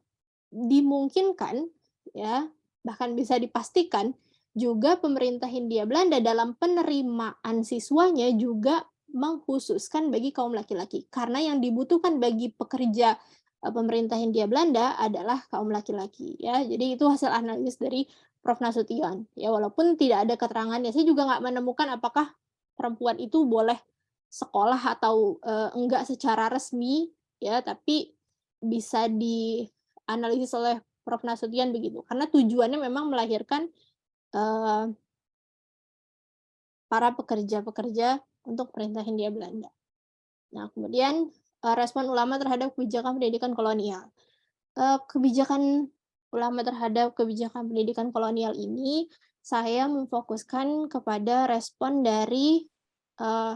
A: dimungkinkan, ya, bahkan bisa dipastikan juga pemerintah Hindia Belanda dalam penerimaan siswanya juga mengkhususkan bagi kaum laki-laki. Karena yang dibutuhkan bagi pekerja, pemerintah Hindia Belanda adalah kaum laki-laki, ya. Jadi itu hasil analisis dari Prof. Nasution, ya, walaupun tidak ada keterangannya. Saya juga nggak menemukan apakah perempuan itu boleh sekolah atau, enggak secara resmi, ya, tapi bisa dianalisis oleh Prof. Nasution begitu, karena tujuannya memang melahirkan, eee, para pekerja-pekerja untuk perintah Hindia Belanda. Nah, kemudian, respon ulama terhadap kebijakan pendidikan kolonial. Kebijakan ulama terhadap kebijakan pendidikan kolonial ini, saya memfokuskan kepada respon dari, eee,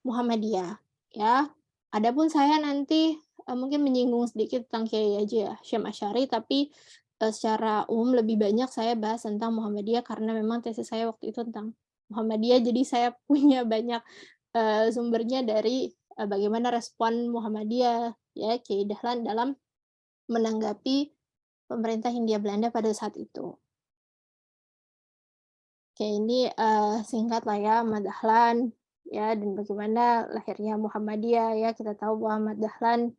A: Muhammadiyah, ya. Adapun saya nanti, mungkin menyinggung sedikit tentang Kiai Haji Hasyim Asy'ari, tapi, secara umum lebih banyak saya bahas tentang Muhammadiyah karena memang tesis saya waktu itu tentang Muhammadiyah, jadi saya punya banyak, sumbernya dari, bagaimana respon Muhammadiyah, ya, Kiai Dahlan dalam menanggapi pemerintah Hindia Belanda pada saat itu. Oke, ini, singkatlah ya Ahmad Dahlan, ya, dan bagaimana lahirnya Muhammadiyah, ya. Kita tahu bahwa Ahmad Dahlan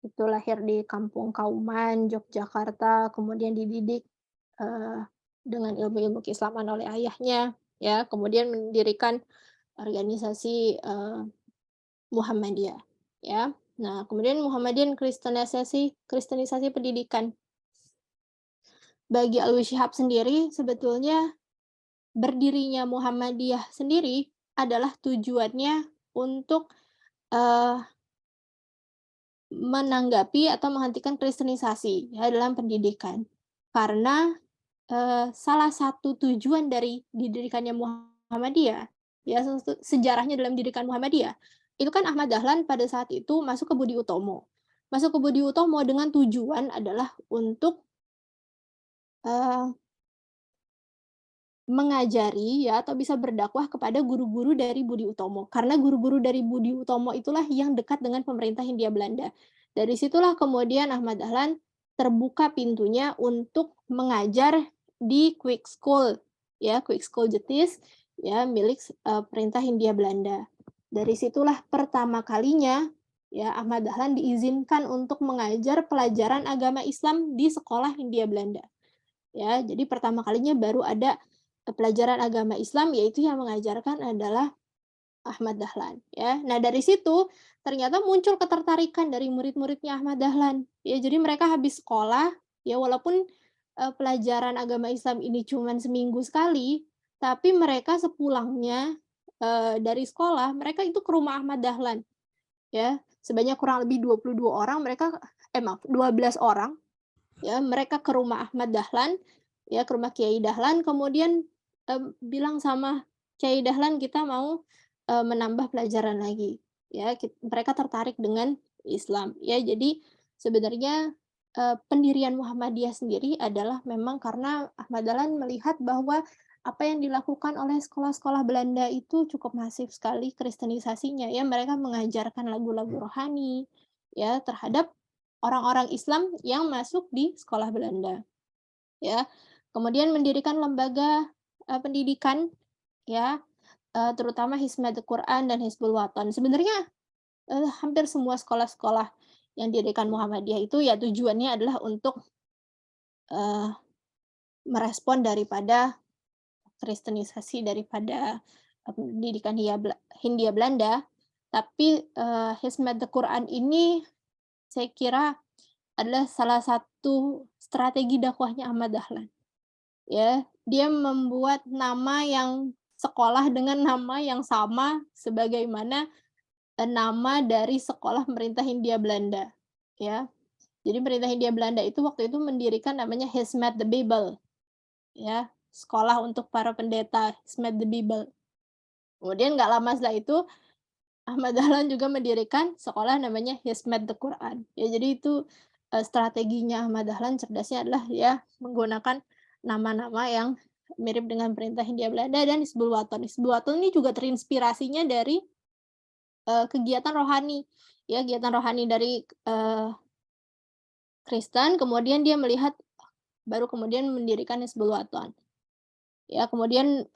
A: itu lahir di Kampung Kauman, Yogyakarta, kemudian dididik, eee, dengan ilmu-ilmu keislaman oleh ayahnya, ya, kemudian mendirikan organisasi, Muhammadiyah, ya. Nah, kemudian Muhammadiyah dan kristenisasi pendidikan. Bagi Alwi Shihab sendiri, sebetulnya berdirinya Muhammadiyah sendiri adalah tujuannya untuk, eee, menanggapi atau menghentikan kristenisasi ya dalam pendidikan. Karena, salah satu tujuan dari didirikannya Muhammadiyah, ya, sejarahnya dalam didirikan Muhammadiyah, itu kan Ahmad Dahlan pada saat itu masuk ke Budi Utomo. Masuk ke Budi Utomo dengan tujuan adalah untuk, eee mengajari ya atau bisa berdakwah kepada guru-guru dari Budi Utomo, karena guru-guru dari Budi Utomo itulah yang dekat dengan pemerintah Hindia Belanda. Dari situlah kemudian Ahmad Dahlan terbuka pintunya untuk mengajar di Quick School, ya, Quick School Jetis, ya, milik, perintah Hindia Belanda. Dari situlah pertama kalinya, ya, Ahmad Dahlan diizinkan untuk mengajar pelajaran agama Islam di sekolah Hindia Belanda. Ya, jadi pertama kalinya baru ada, pelajaran agama Islam, yaitu yang mengajarkan adalah Ahmad Dahlan, ya. Nah, dari situ ternyata muncul ketertarikan dari murid-muridnya Ahmad Dahlan, ya. Jadi mereka habis sekolah, ya walaupun, pelajaran agama Islam ini cuman seminggu sekali, tapi mereka sepulangnya, dari sekolah, mereka itu ke rumah Ahmad Dahlan, ya. Sebanyak kurang lebih 22 orang mereka maaf, 12 orang, ya, mereka ke rumah Ahmad Dahlan, ya, ke rumah Kiai Dahlan, kemudian, bilang sama Kiai Dahlan, "Kita mau, menambah pelajaran lagi." Ya, mereka tertarik dengan Islam, ya. Jadi sebenarnya, pendirian Muhammadiyah sendiri adalah memang karena Ahmad Dahlan melihat bahwa apa yang dilakukan oleh sekolah-sekolah Belanda itu cukup masif sekali kristenisasinya ya, mereka mengajarkan lagu-lagu rohani ya terhadap orang-orang Islam yang masuk di sekolah Belanda ya. Kemudian mendirikan lembaga, pendidikan ya, terutama Hizmatul Quran dan Hizbul Wathan. Sebenarnya, hampir semua sekolah-sekolah yang didirikan Muhammadiyah itu ya tujuannya adalah untuk, eee, merespon daripada kristenisasi daripada, pendidikan Hindia Belanda, tapi, Hizmatul Quran ini saya kira adalah salah satu strategi dakwahnya Ahmad Dahlan, ya. Dia membuat nama yang sekolah dengan nama yang sama sebagaimana, nama dari sekolah pemerintah Hindia Belanda, ya. Jadi pemerintah Hindia Belanda itu waktu itu mendirikan namanya Hizmat the Babel, ya, sekolah untuk para pendeta, Hizmat the Babel. Kemudian nggak lama setelah itu, Ahmad Dahlan juga mendirikan sekolah namanya Hizmat the Quran. Ya jadi itu, strateginya Ahmad Dahlan cerdasnya adalah ya menggunakan nama-nama yang mirip dengan perintah Hindia Belanda dan Hizbul Wathan. Hizbul Wathan ini juga terinspirasinya dari, kegiatan rohani, ya kegiatan rohani dari, Kristen, kemudian dia melihat baru kemudian mendirikan Hizbul Wathan. Ya kemudian,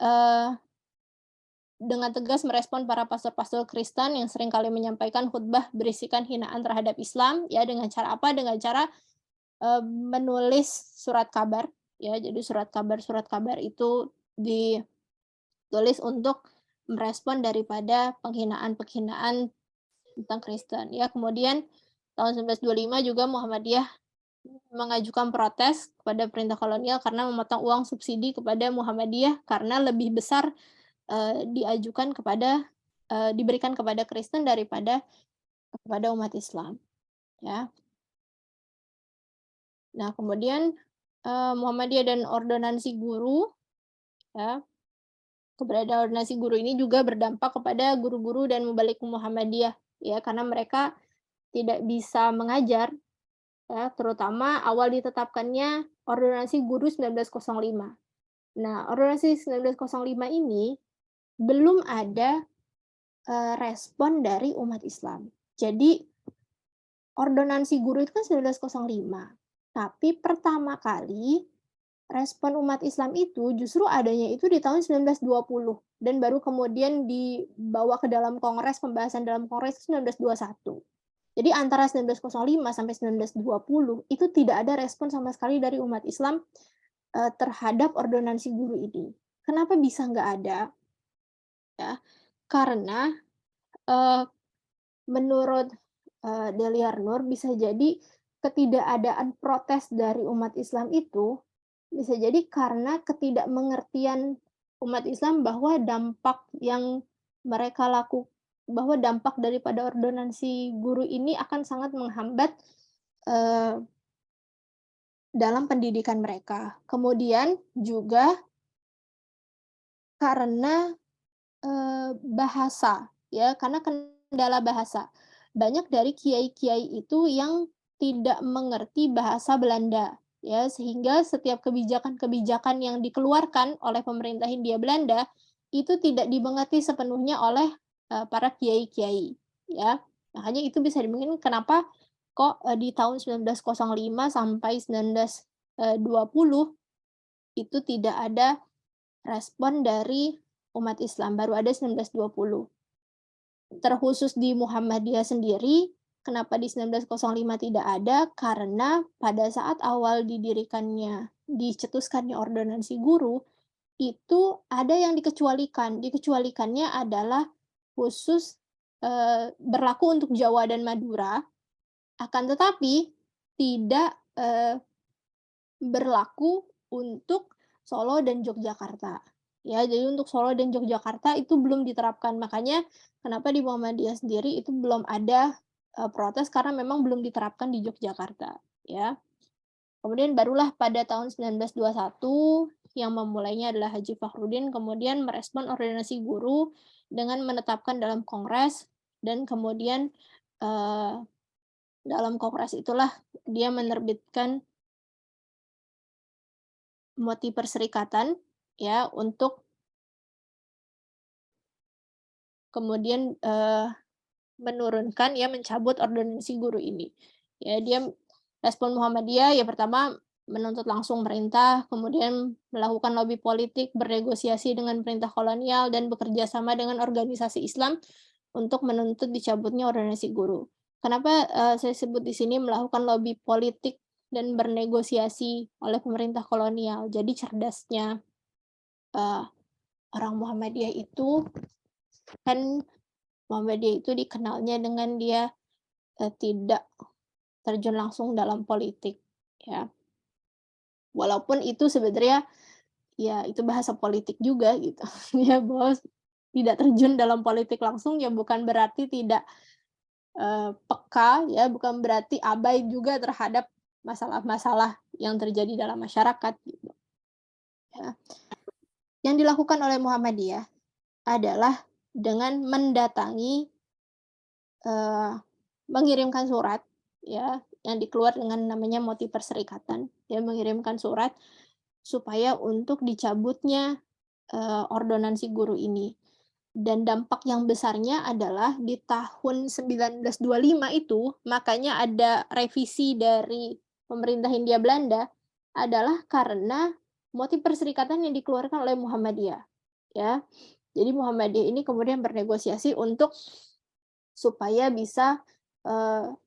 A: dengan tegas merespon para pastor-pastor Kristen yang seringkali menyampaikan khutbah berisikan hinaan terhadap Islam, ya dengan cara apa? Dengan cara, menulis surat kabar, ya. Jadi surat kabar itu ditulis untuk merespon daripada penghinaan-penghinaan tentang Kristen, ya. Kemudian tahun 1925 juga Muhammadiyah mengajukan protes kepada perintah kolonial karena memotong uang subsidi kepada Muhammadiyah karena lebih besar diberikan kepada Kristen daripada kepada umat Islam, ya. Nah kemudian, Muhammadiyah dan ordonansi guru, ya, keberadaan ordonansi guru ini juga berdampak kepada guru-guru dan mubalik Muhammadiyah, ya, karena mereka tidak bisa mengajar, ya, terutama awal ditetapkannya ordonansi guru 1905. Nah, ordonansi 1905 ini belum ada, respon dari umat Islam. Jadi ordonansi guru itu kan 1905, tapi pertama kali respon umat Islam itu justru adanya itu di tahun 1920 dan baru kemudian dibawa ke dalam kongres, pembahasan dalam kongres 1921. Jadi antara 1905 sampai 1920 itu tidak ada respon sama sekali dari umat Islam, terhadap ordonansi guru ini. Kenapa bisa nggak ada? Ya, karena, eee menurut, Deliar Nur bisa jadi ketidakadaan protes dari umat Islam itu, bisa jadi karena ketidakmengertian umat Islam bahwa dampak daripada ordonansi guru ini akan sangat menghambat, eee, dalam pendidikan mereka. Kemudian juga karena bahasa, ya, karena kendala bahasa. Banyak dari kiai-kiai itu yang tidak mengerti bahasa Belanda, ya, sehingga setiap kebijakan-kebijakan yang dikeluarkan oleh pemerintah Hindia Belanda, itu tidak dimengerti sepenuhnya oleh, para kiai-kiai, ya. Makanya itu bisa dimungkin kenapa kok, di tahun 1905 sampai 1920 itu tidak ada respon dari umat Islam, baru ada 1920. Terkhusus di Muhammadiyah sendiri, kenapa di 1905 tidak ada, karena pada saat awal dicetuskannya ordonansi guru, itu ada yang dikecualikan. Dikecualikannya adalah khusus, berlaku untuk Jawa dan Madura, akan tetapi tidak, berlaku untuk Solo dan Yogyakarta. Ya, jadi untuk Solo dan Yogyakarta itu belum diterapkan. Makanya kenapa di Muhammadiyah sendiri itu belum ada, protes karena memang belum diterapkan di Yogyakarta, ya. Kemudian barulah pada tahun 1921 yang memulainya adalah Haji Fakhruddin kemudian merespon ordonansi guru dengan menetapkan dalam kongres dan kemudian, eee, dalam kongres itulah dia menerbitkan Moti Perserikatan, ya untuk kemudian menurunkan ya mencabut ordonansi guru ini. Ya dia respon Muhammadiyah ya pertama menuntut langsung perintah, kemudian melakukan lobi politik, bernegosiasi dengan perintah kolonial dan bekerja sama dengan organisasi Islam untuk menuntut dicabutnya ordonansi guru. Kenapa saya sebut di sini melakukan lobi politik dan bernegosiasi oleh pemerintah kolonial. Jadi cerdasnya orang Muhammadiyah itu kan Muhammadiyah itu dikenalnya dengan dia tidak terjun langsung dalam politik, ya. Walaupun itu sebenarnya, ya itu bahasa politik juga gitu, ya bahwa tidak terjun dalam politik langsung ya bukan berarti tidak, peka ya, bukan berarti abai juga terhadap masalah-masalah yang terjadi dalam masyarakat gitu, ya. Yang dilakukan oleh Muhammadiyah adalah dengan mendatangi, eee, mengirimkan surat ya, yang dikeluar dengan namanya Moti Perserikatan, ya mengirimkan surat supaya untuk dicabutnya, ordonansi guru ini. Dan dampak yang besarnya adalah di tahun 1925 itu, makanya ada revisi dari pemerintah Hindia Belanda, adalah karena Moti Perserikatan yang dikeluarkan oleh Muhammadiyah, ya. Jadi Muhammadiyah ini kemudian bernegosiasi untuk supaya bisa,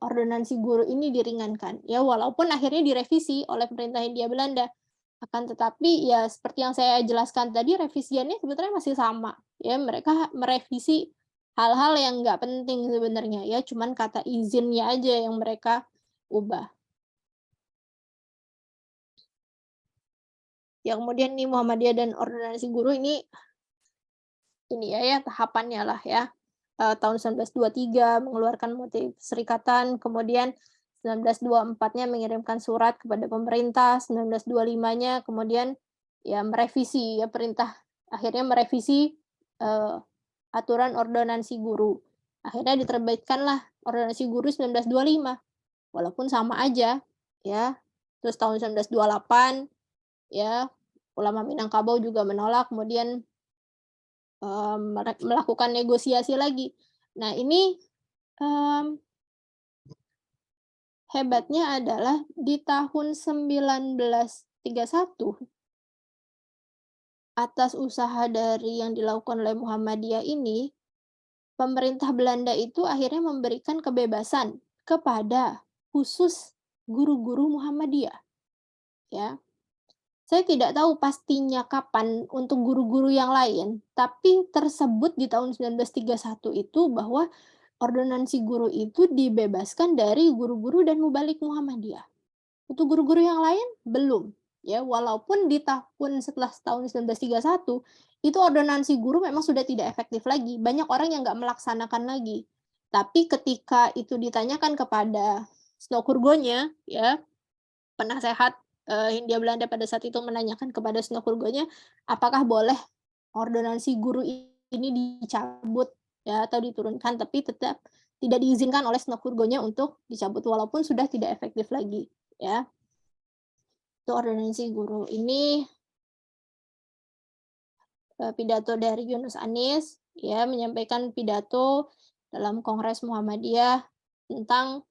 A: ordonansi guru ini diringankan. Ya walaupun akhirnya direvisi oleh pemerintah Hindia Belanda, akan tetapi ya seperti yang saya jelaskan tadi revisiannya sebetulnya masih sama, ya mereka merevisi hal-hal yang nggak penting sebenarnya ya, cuman kata izinnya aja yang mereka ubah. Ya kemudian nih Muhammadiyah dan ordonansi guru ini ya tahapannya lah ya. Tahun 1923 mengeluarkan Moti Perserikatan, kemudian 1924-nya mengirimkan surat kepada pemerintah, 1925-nya kemudian ya merevisi ya perintah akhirnya merevisi, eee, aturan ordonansi guru. Akhirnya diterbitkanlah ordonansi guru 1925, walaupun sama aja ya. Terus tahun 1928 ya, ulama Minangkabau juga menolak, kemudian melakukan negosiasi lagi. Nah ini, mmm, hebatnya adalah di tahun 1931, atas usaha dari yang dilakukan oleh Muhammadiyah ini, pemerintah Belanda itu akhirnya memberikan kebebasan kepada khusus guru-guru Muhammadiyah, ya. Saya tidak tahu pastinya kapan untuk guru-guru yang lain, tapi tersebut di tahun 1931 itu bahwa ordonansi guru itu dibebaskan dari guru-guru dan mubalik Muhammadiyah. Untuk guru-guru yang lain belum, ya walaupun di tahun setelah tahun 1931 itu ordonansi guru memang sudah tidak efektif lagi, banyak orang yang nggak melaksanakan lagi. Tapi ketika itu ditanyakan kepada Snokurgonya, ya penasehat, Hindia Belanda pada saat itu menanyakan kepada Snokurgonya, apakah boleh ordonansi guru ini dicabut ya atau diturunkan, tapi tetap tidak diizinkan oleh Snokurgonya untuk dicabut walaupun sudah tidak efektif lagi, ya. Itu ordonansi guru ini, pidato dari Yunus Anis, ya menyampaikan pidato dalam Kongres Muhammadiyah tentang,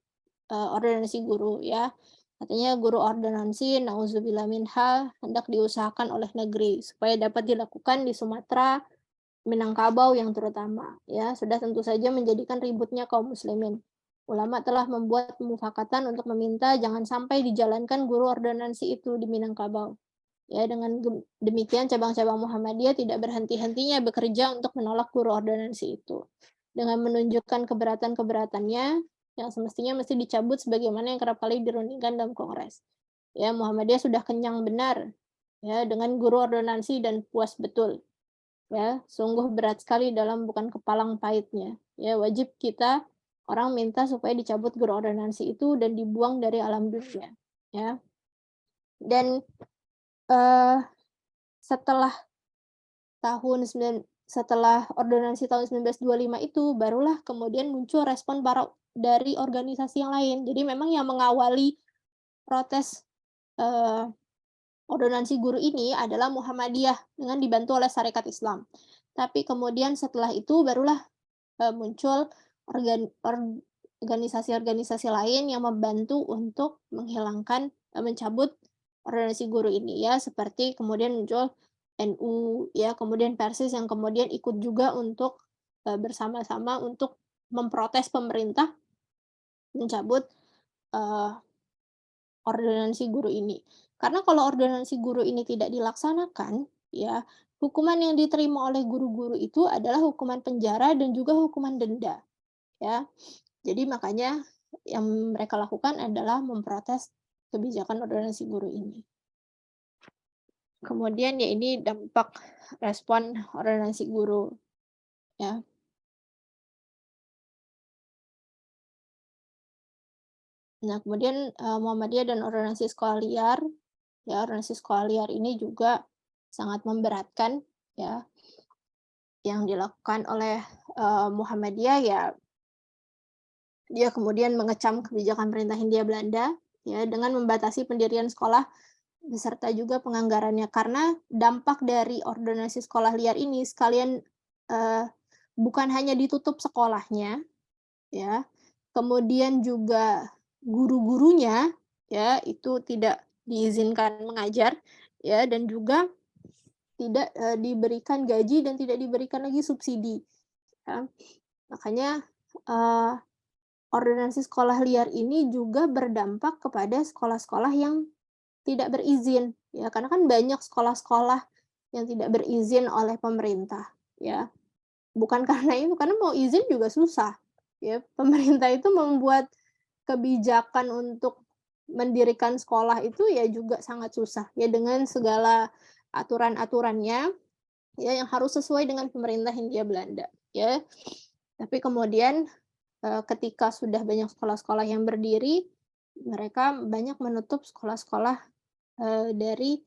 A: ordonansi guru ya. Katanya guru ordonansi nauzubillah minha hendak diusahakan oleh negeri supaya dapat dilakukan di Sumatera, Minangkabau yang terutama ya, sudah tentu saja menjadikan ributnya kaum muslimin. Ulama telah membuat mufakatan untuk meminta jangan sampai dijalankan guru ordonansi itu di Minangkabau. Ya, dengan demikian cabang-cabang Muhammadiyah tidak berhenti-hentinya bekerja untuk menolak guru ordonansi itu. Dengan menunjukkan keberatan-keberatannya yang semestinya mesti dicabut sebagaimana yang kerap kali dirundingkan dalam kongres. Ya, Muhammadiyah sudah kenyang benar ya dengan guru ordonansi dan puas betul. Ya, sungguh berat sekali dalam bukan kepalang pahitnya. Ya, wajib kita orang minta supaya dicabut guru ordonansi itu dan dibuang dari alam dunia. Ya. Dan setelah setelah ordonansi tahun 1925 itu, barulah kemudian muncul respon dari organisasi yang lain. Jadi memang yang mengawali protes, eee, ordonansi guru ini adalah Muhammadiyah dengan dibantu oleh Sarekat Islam. Tapi kemudian setelah itu barulah muncul organisasi-organisasi lain yang membantu untuk menghilangkan, mencabut ordonansi guru ini ya, seperti kemudian muncul NU ya, kemudian Persis yang kemudian ikut juga untuk, bersama-sama untuk memprotes pemerintah mencabut, eee, ordonansi guru ini. Karena kalau ordonansi guru ini tidak dilaksanakan, ya, hukuman yang diterima oleh guru-guru itu adalah hukuman penjara dan juga hukuman denda, ya. Jadi makanya yang mereka lakukan adalah memprotes kebijakan ordonansi guru ini. Kemudian ya ini dampak respon ordonansi guru, ya. Nah kemudian, Muhammadiyah dan ordonansi sekolah liar, ya ordonansi sekolah liar ini juga sangat memberatkan, ya, yang dilakukan oleh, Muhammadiyah ya, dia kemudian mengecam kebijakan pemerintah Hindia Belanda, ya, dengan membatasi pendirian sekolah beserta juga penganggarannya. Karena dampak dari ordonansi sekolah liar ini sekalian, eee, bukan hanya ditutup sekolahnya, ya, kemudian juga guru-gurunya, ya, itu tidak diizinkan mengajar, ya, dan juga tidak, diberikan gaji dan tidak diberikan lagi subsidi, ya. Makanya, eee, ordonansi sekolah liar ini juga berdampak kepada sekolah-sekolah yang tidak berizin, ya, karena kan banyak sekolah-sekolah yang tidak berizin oleh pemerintah, ya. Bukan karena itu, karena mau izin juga susah, ya. Pemerintah itu membuat kebijakan untuk mendirikan sekolah itu ya juga sangat susah, ya, dengan segala aturan-aturannya, ya, yang harus sesuai dengan pemerintah Hindia Belanda, ya. Tapi kemudian, ketika sudah banyak sekolah-sekolah yang berdiri, mereka banyak menutup sekolah-sekolah, dari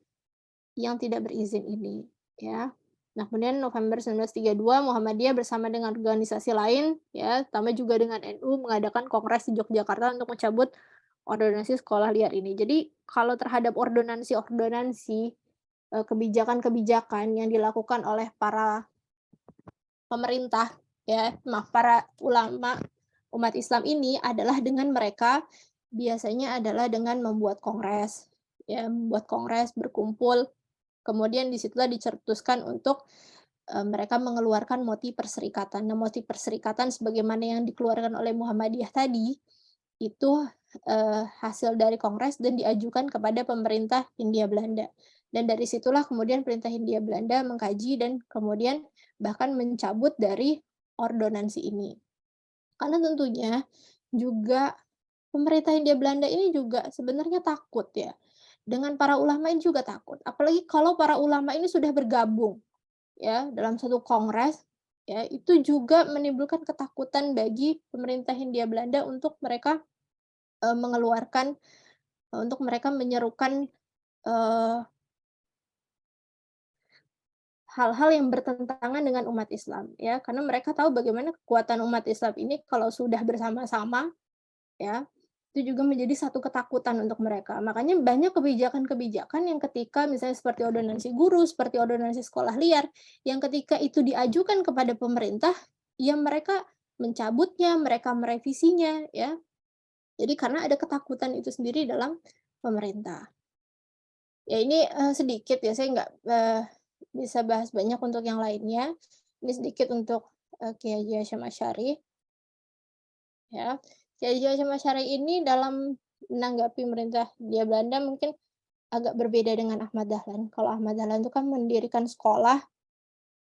A: yang tidak berizin ini, ya. Nah, kemudian November 1932 Muhammadiyah bersama dengan organisasi lain, ya, tambah juga dengan NU mengadakan kongres di Yogyakarta untuk mencabut ordonansi sekolah liar ini. Jadi, kalau terhadap ordonansi-ordonansi, kebijakan-kebijakan yang dilakukan oleh para pemerintah, ya, maaf, para ulama umat Islam ini adalah dengan mereka biasanya adalah dengan membuat kongres, ya, membuat kongres, berkumpul. Kemudian di situlah dicetuskan untuk, mereka mengeluarkan moti perserikatan. Nah, moti perserikatan sebagaimana yang dikeluarkan oleh Muhammadiyah tadi, itu, hasil dari kongres dan diajukan kepada pemerintah Hindia Belanda. Dan dari situlah kemudian pemerintah Hindia Belanda mengkaji dan kemudian bahkan mencabut dari ordonansi ini. Karena tentunya juga pemerintah Hindia Belanda ini juga sebenarnya takut ya, dengan para ulama ini juga takut. Apalagi kalau para ulama ini sudah bergabung ya dalam satu kongres, ya itu juga menimbulkan ketakutan bagi pemerintah Hindia Belanda untuk mereka, mengeluarkan untuk mereka menyerukan, eee, hal-hal yang bertentangan dengan umat Islam ya, karena mereka tahu bagaimana kekuatan umat Islam ini kalau sudah bersama-sama ya, itu juga menjadi satu ketakutan untuk mereka. Makanya banyak kebijakan-kebijakan yang ketika misalnya seperti ordonansi guru, seperti ordonansi sekolah liar, yang ketika itu diajukan kepada pemerintah, ya mereka mencabutnya, mereka merevisinya ya. Jadi karena ada ketakutan itu sendiri dalam pemerintah. Ya ini, sedikit ya, saya nggak, bisa bahas banyak untuk yang lainnya. Ini sedikit untuk, Kiai Haji Hasyim Asy'ari, ya. Kiai Haji Hasyim Asy'ari ini dalam menanggapi pemerintah Hindia Belanda mungkin agak berbeda dengan Ahmad Dahlan. Kalau Ahmad Dahlan itu kan mendirikan sekolah,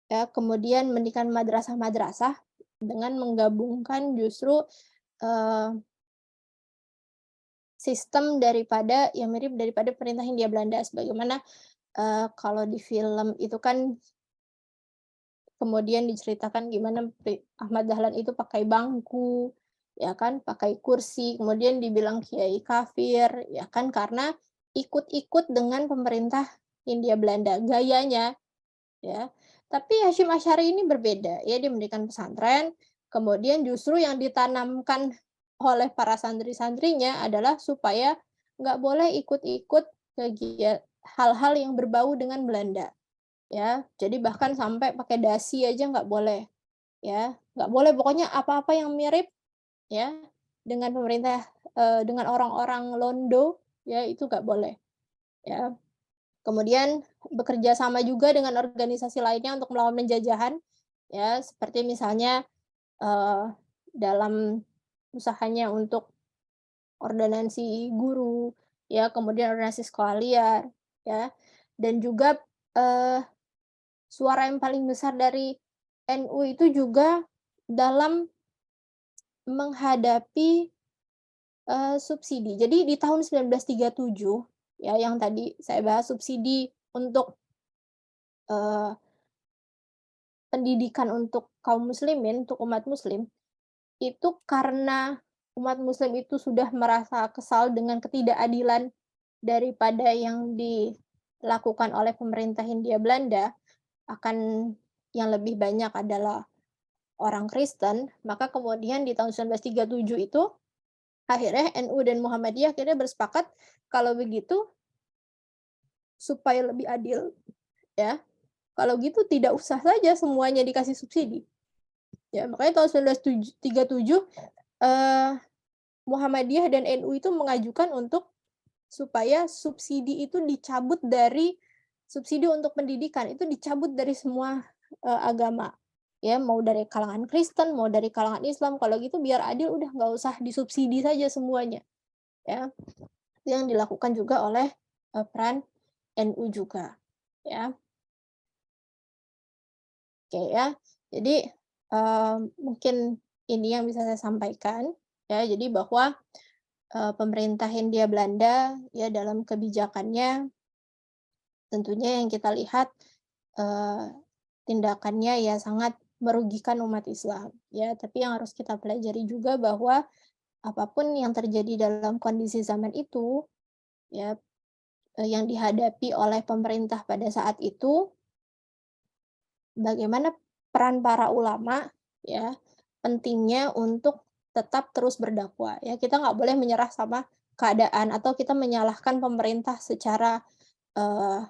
A: ya, kemudian mendirikan madrasah-madrasah dengan menggabungkan justru, eee, sistem daripada yang mirip daripada pemerintah Hindia Belanda. Sebagaimana, kalau di film itu kan kemudian diceritakan gimana Ahmad Dahlan itu pakai bangku, ya kan, pakai kursi, kemudian dibilang kiai kafir, ya kan, karena ikut-ikut dengan pemerintah Hindia Belanda, gayanya, ya. Tapi Hasyim Asy'ari ini berbeda, ya, dia mendirikan pesantren, kemudian justru yang ditanamkan oleh para santri-santrinya adalah supaya nggak boleh ikut-ikut hal-hal yang berbau dengan Belanda, ya. Jadi bahkan sampai pakai dasi aja nggak boleh, ya. Nggak boleh pokoknya apa-apa yang mirip, ya, dengan pemerintah, dengan orang-orang Londo, ya, itu nggak boleh, ya. Kemudian bekerja sama juga dengan organisasi lainnya untuk melawan penjajahan, ya, seperti misalnya, eee, dalam usahanya untuk ordonansi guru, ya, kemudian ordonansi sekolah liar, ya, dan juga, eee, suara yang paling besar dari NU itu juga dalam menghadapi, subsidi. Jadi di tahun 1937, ya, yang tadi saya bahas subsidi untuk, eee, pendidikan untuk kaum muslimin, untuk umat muslim, itu karena umat muslim itu sudah merasa kesal dengan ketidakadilan daripada yang dilakukan oleh pemerintah Hindia Belanda, akan yang lebih banyak adalah orang Kristen, maka kemudian di tahun 1937 itu, akhirnya NU dan Muhammadiyah akhirnya bersepakat, kalau begitu supaya lebih adil, ya, kalau gitu tidak usah saja semuanya dikasih subsidi. Ya, makanya tahun 1937, eee, Muhammadiyah dan NU itu mengajukan untuk supaya subsidi untuk pendidikan itu dicabut dari semua, agama. Ya, mau dari kalangan Kristen, mau dari kalangan Islam, kalau gitu biar adil udah nggak usah disubsidi saja semuanya, ya. Itu yang dilakukan juga oleh, peran NU juga, ya. Oke ya. Jadi, mungkin ini yang bisa saya sampaikan, ya. Jadi bahwa, pemerintah Hindia Belanda, ya, dalam kebijakannya tentunya yang kita lihat, eee, tindakannya ya sangat merugikan umat Islam, ya. Tapi yang harus kita pelajari juga bahwa apapun yang terjadi dalam kondisi zaman itu, ya, yang dihadapi oleh pemerintah pada saat itu, bagaimana peran para ulama, ya, pentingnya untuk tetap terus berdakwah, ya. Kita nggak boleh menyerah sama keadaan atau kita menyalahkan pemerintah secara, eee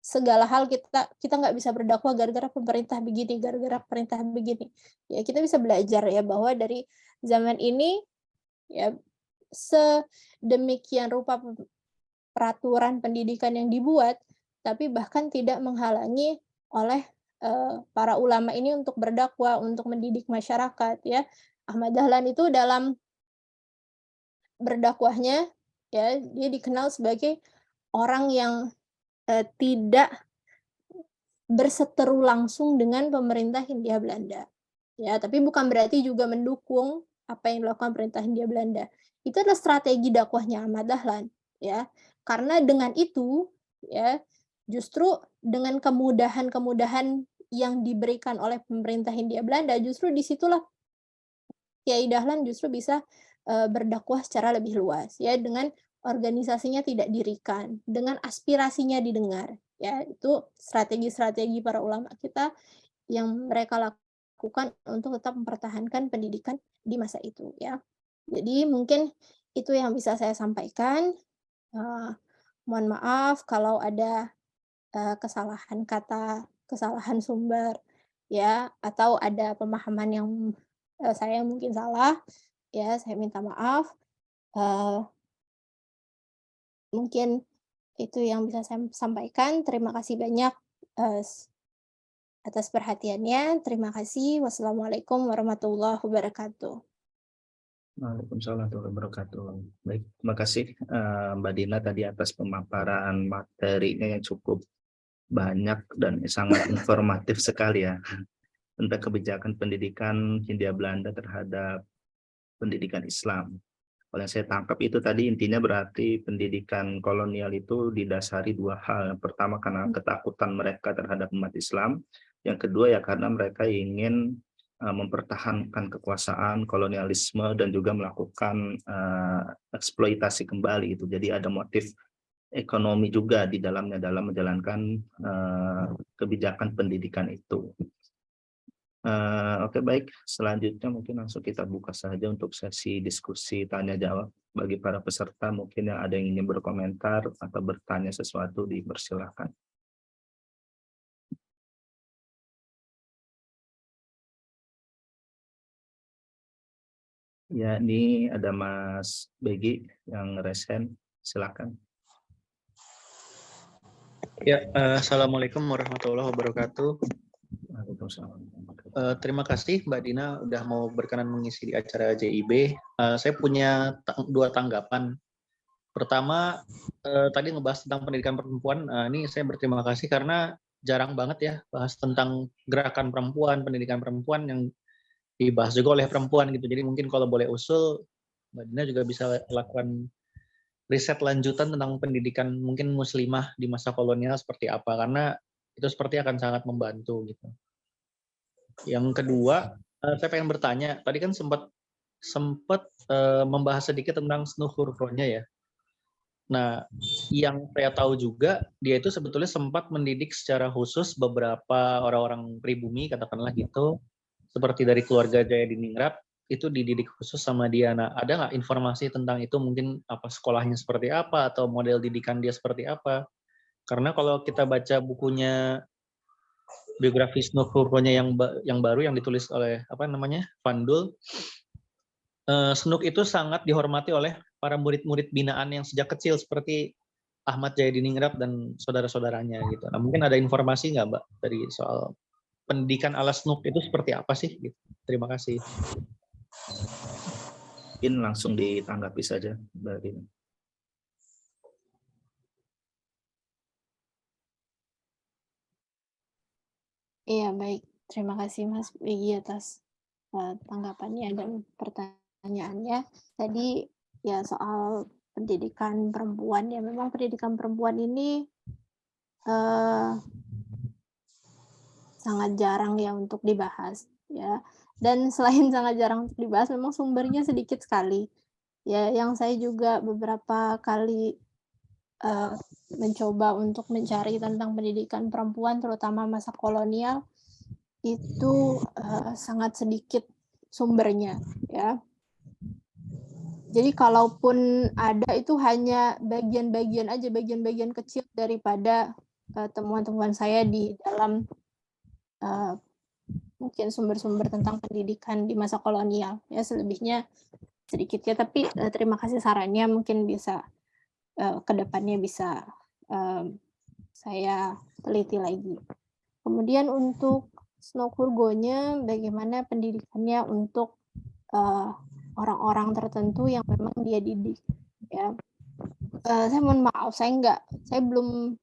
A: segala hal kita nggak bisa berdakwah gara-gara pemerintah begini, gara-gara pemerintah begini. Ya kita bisa belajar ya bahwa dari zaman ini, ya, sedemikian rupa peraturan pendidikan yang dibuat, tapi bahkan tidak menghalangi oleh, para ulama ini untuk berdakwah, untuk mendidik masyarakat ya. Ahmad Dahlan itu dalam berdakwahnya, ya, dia dikenal sebagai orang yang, tidak berseteru langsung dengan pemerintah Hindia Belanda. Ya, tapi bukan berarti juga mendukung apa yang dilakukan pemerintah Hindia Belanda. Itu adalah strategi dakwahnya Ahmad Dahlan, ya. Karena dengan itu, ya, justru dengan kemudahan-kemudahan yang diberikan oleh pemerintah Hindia Belanda, justru disitulah Kiai Dahlan justru bisa, berdakwah secara lebih luas, ya, dengan organisasinya tidak dirikan, dengan aspirasinya didengar, ya. Itu strategi-strategi para ulama kita yang mereka lakukan untuk tetap mempertahankan pendidikan di masa itu, ya. Jadi mungkin itu yang bisa saya sampaikan, eee, mohon maaf kalau ada, kesalahan kata, kesalahan sumber, ya, atau ada pemahaman yang, saya mungkin salah. Ya, saya minta maaf, eee, mungkin itu yang bisa saya sampaikan. Terima kasih banyak, atas perhatiannya. Terima kasih. Wassalamualaikum warahmatullahi wabarakatuh.
B: Waalaikumsalam warahmatullahi wabarakatuh. Baik, terima kasih Mbak Dina tadi atas pemaparan materinya yang cukup banyak dan sangat informatif sekali ya tentang kebijakan pendidikan Hindia Belanda terhadap pendidikan Islam. Kalau yang saya tangkap itu tadi intinya berarti pendidikan kolonial itu didasari dua hal. Yang pertama karena ketakutan mereka terhadap umat Islam. Yang kedua ya karena mereka ingin mempertahankan kekuasaan, kolonialisme dan juga melakukan eksploitasi kembali itu. Jadi ada motif ekonomi juga di dalamnya dalam menjalankan kebijakan pendidikan itu. Oke, baik, selanjutnya mungkin langsung kita buka saja untuk sesi diskusi tanya jawab. Bagi para peserta mungkin yang ada yang ingin berkomentar atau bertanya sesuatu, dipersilahkan. Ya, ini ada Mas Begi yang resen, silakan.
D: Ya, Assalamualaikum warahmatullahi wabarakatuh.
B: Waalaikumsalam.
D: Terima kasih Mbak Dina udah mau berkenan mengisi di acara JIB. Saya punya dua tanggapan. Pertama, tadi ngebahas tentang pendidikan perempuan. Ini saya berterima kasih karena jarang banget ya bahas tentang gerakan perempuan, pendidikan perempuan yang dibahas juga oleh perempuan gitu. Jadi mungkin kalau boleh usul, Mbak Dina juga bisa lakukan riset lanjutan tentang pendidikan mungkin muslimah di masa kolonial seperti apa, karena itu seperti akan sangat membantu gitu. Yang kedua, saya pengen bertanya, tadi kan sempat membahas sedikit tentang Snufurfronya ya. Nah, yang saya tahu juga, dia itu sebetulnya sempat mendidik secara khusus beberapa orang-orang pribumi, katakanlah gitu, seperti dari keluarga Jaya Diningrat, itu dididik khusus sama dia. Nah, ada nggak informasi tentang itu, mungkin apa sekolahnya seperti apa, atau model didikan dia seperti apa? Karena kalau kita baca bukunya biografi Snufurfronya yang baru yang ditulis oleh Van Dul, Snuk itu sangat dihormati oleh para murid-murid binaan yang sejak kecil seperti Ahmad Jayadiningrat dan saudara-saudaranya gitu. Nah, mungkin ada informasi nggak Mbak dari soal pendidikan ala Snuk itu seperti apa sih? Gitu. Terima kasih.
B: Mungkin langsung ditanggapi saja, Mbak Dina.
A: Iya, baik. Terima kasih Mas Begi atas tanggapannya dan pertanyaannya. Tadi ya soal pendidikan perempuan, ya memang pendidikan perempuan ini sangat jarang ya untuk dibahas ya. Dan selain sangat jarang untuk dibahas, memang sumbernya sedikit sekali. Ya, yang saya juga beberapa kali mencoba untuk mencari tentang pendidikan perempuan, terutama masa kolonial, itu sangat sedikit sumbernya ya. Jadi kalaupun ada itu hanya bagian-bagian aja, bagian-bagian kecil daripada temuan-temuan saya di dalam mungkin sumber-sumber tentang pendidikan di masa kolonial. Ya, selebihnya sedikit ya, tapi terima kasih sarannya, mungkin bisa kedepannya bisa saya teliti lagi. Kemudian untuk Snowkurgonya, bagaimana pendidikannya untuk orang-orang tertentu yang memang dia didik. Ya, saya mohon maaf, saya belum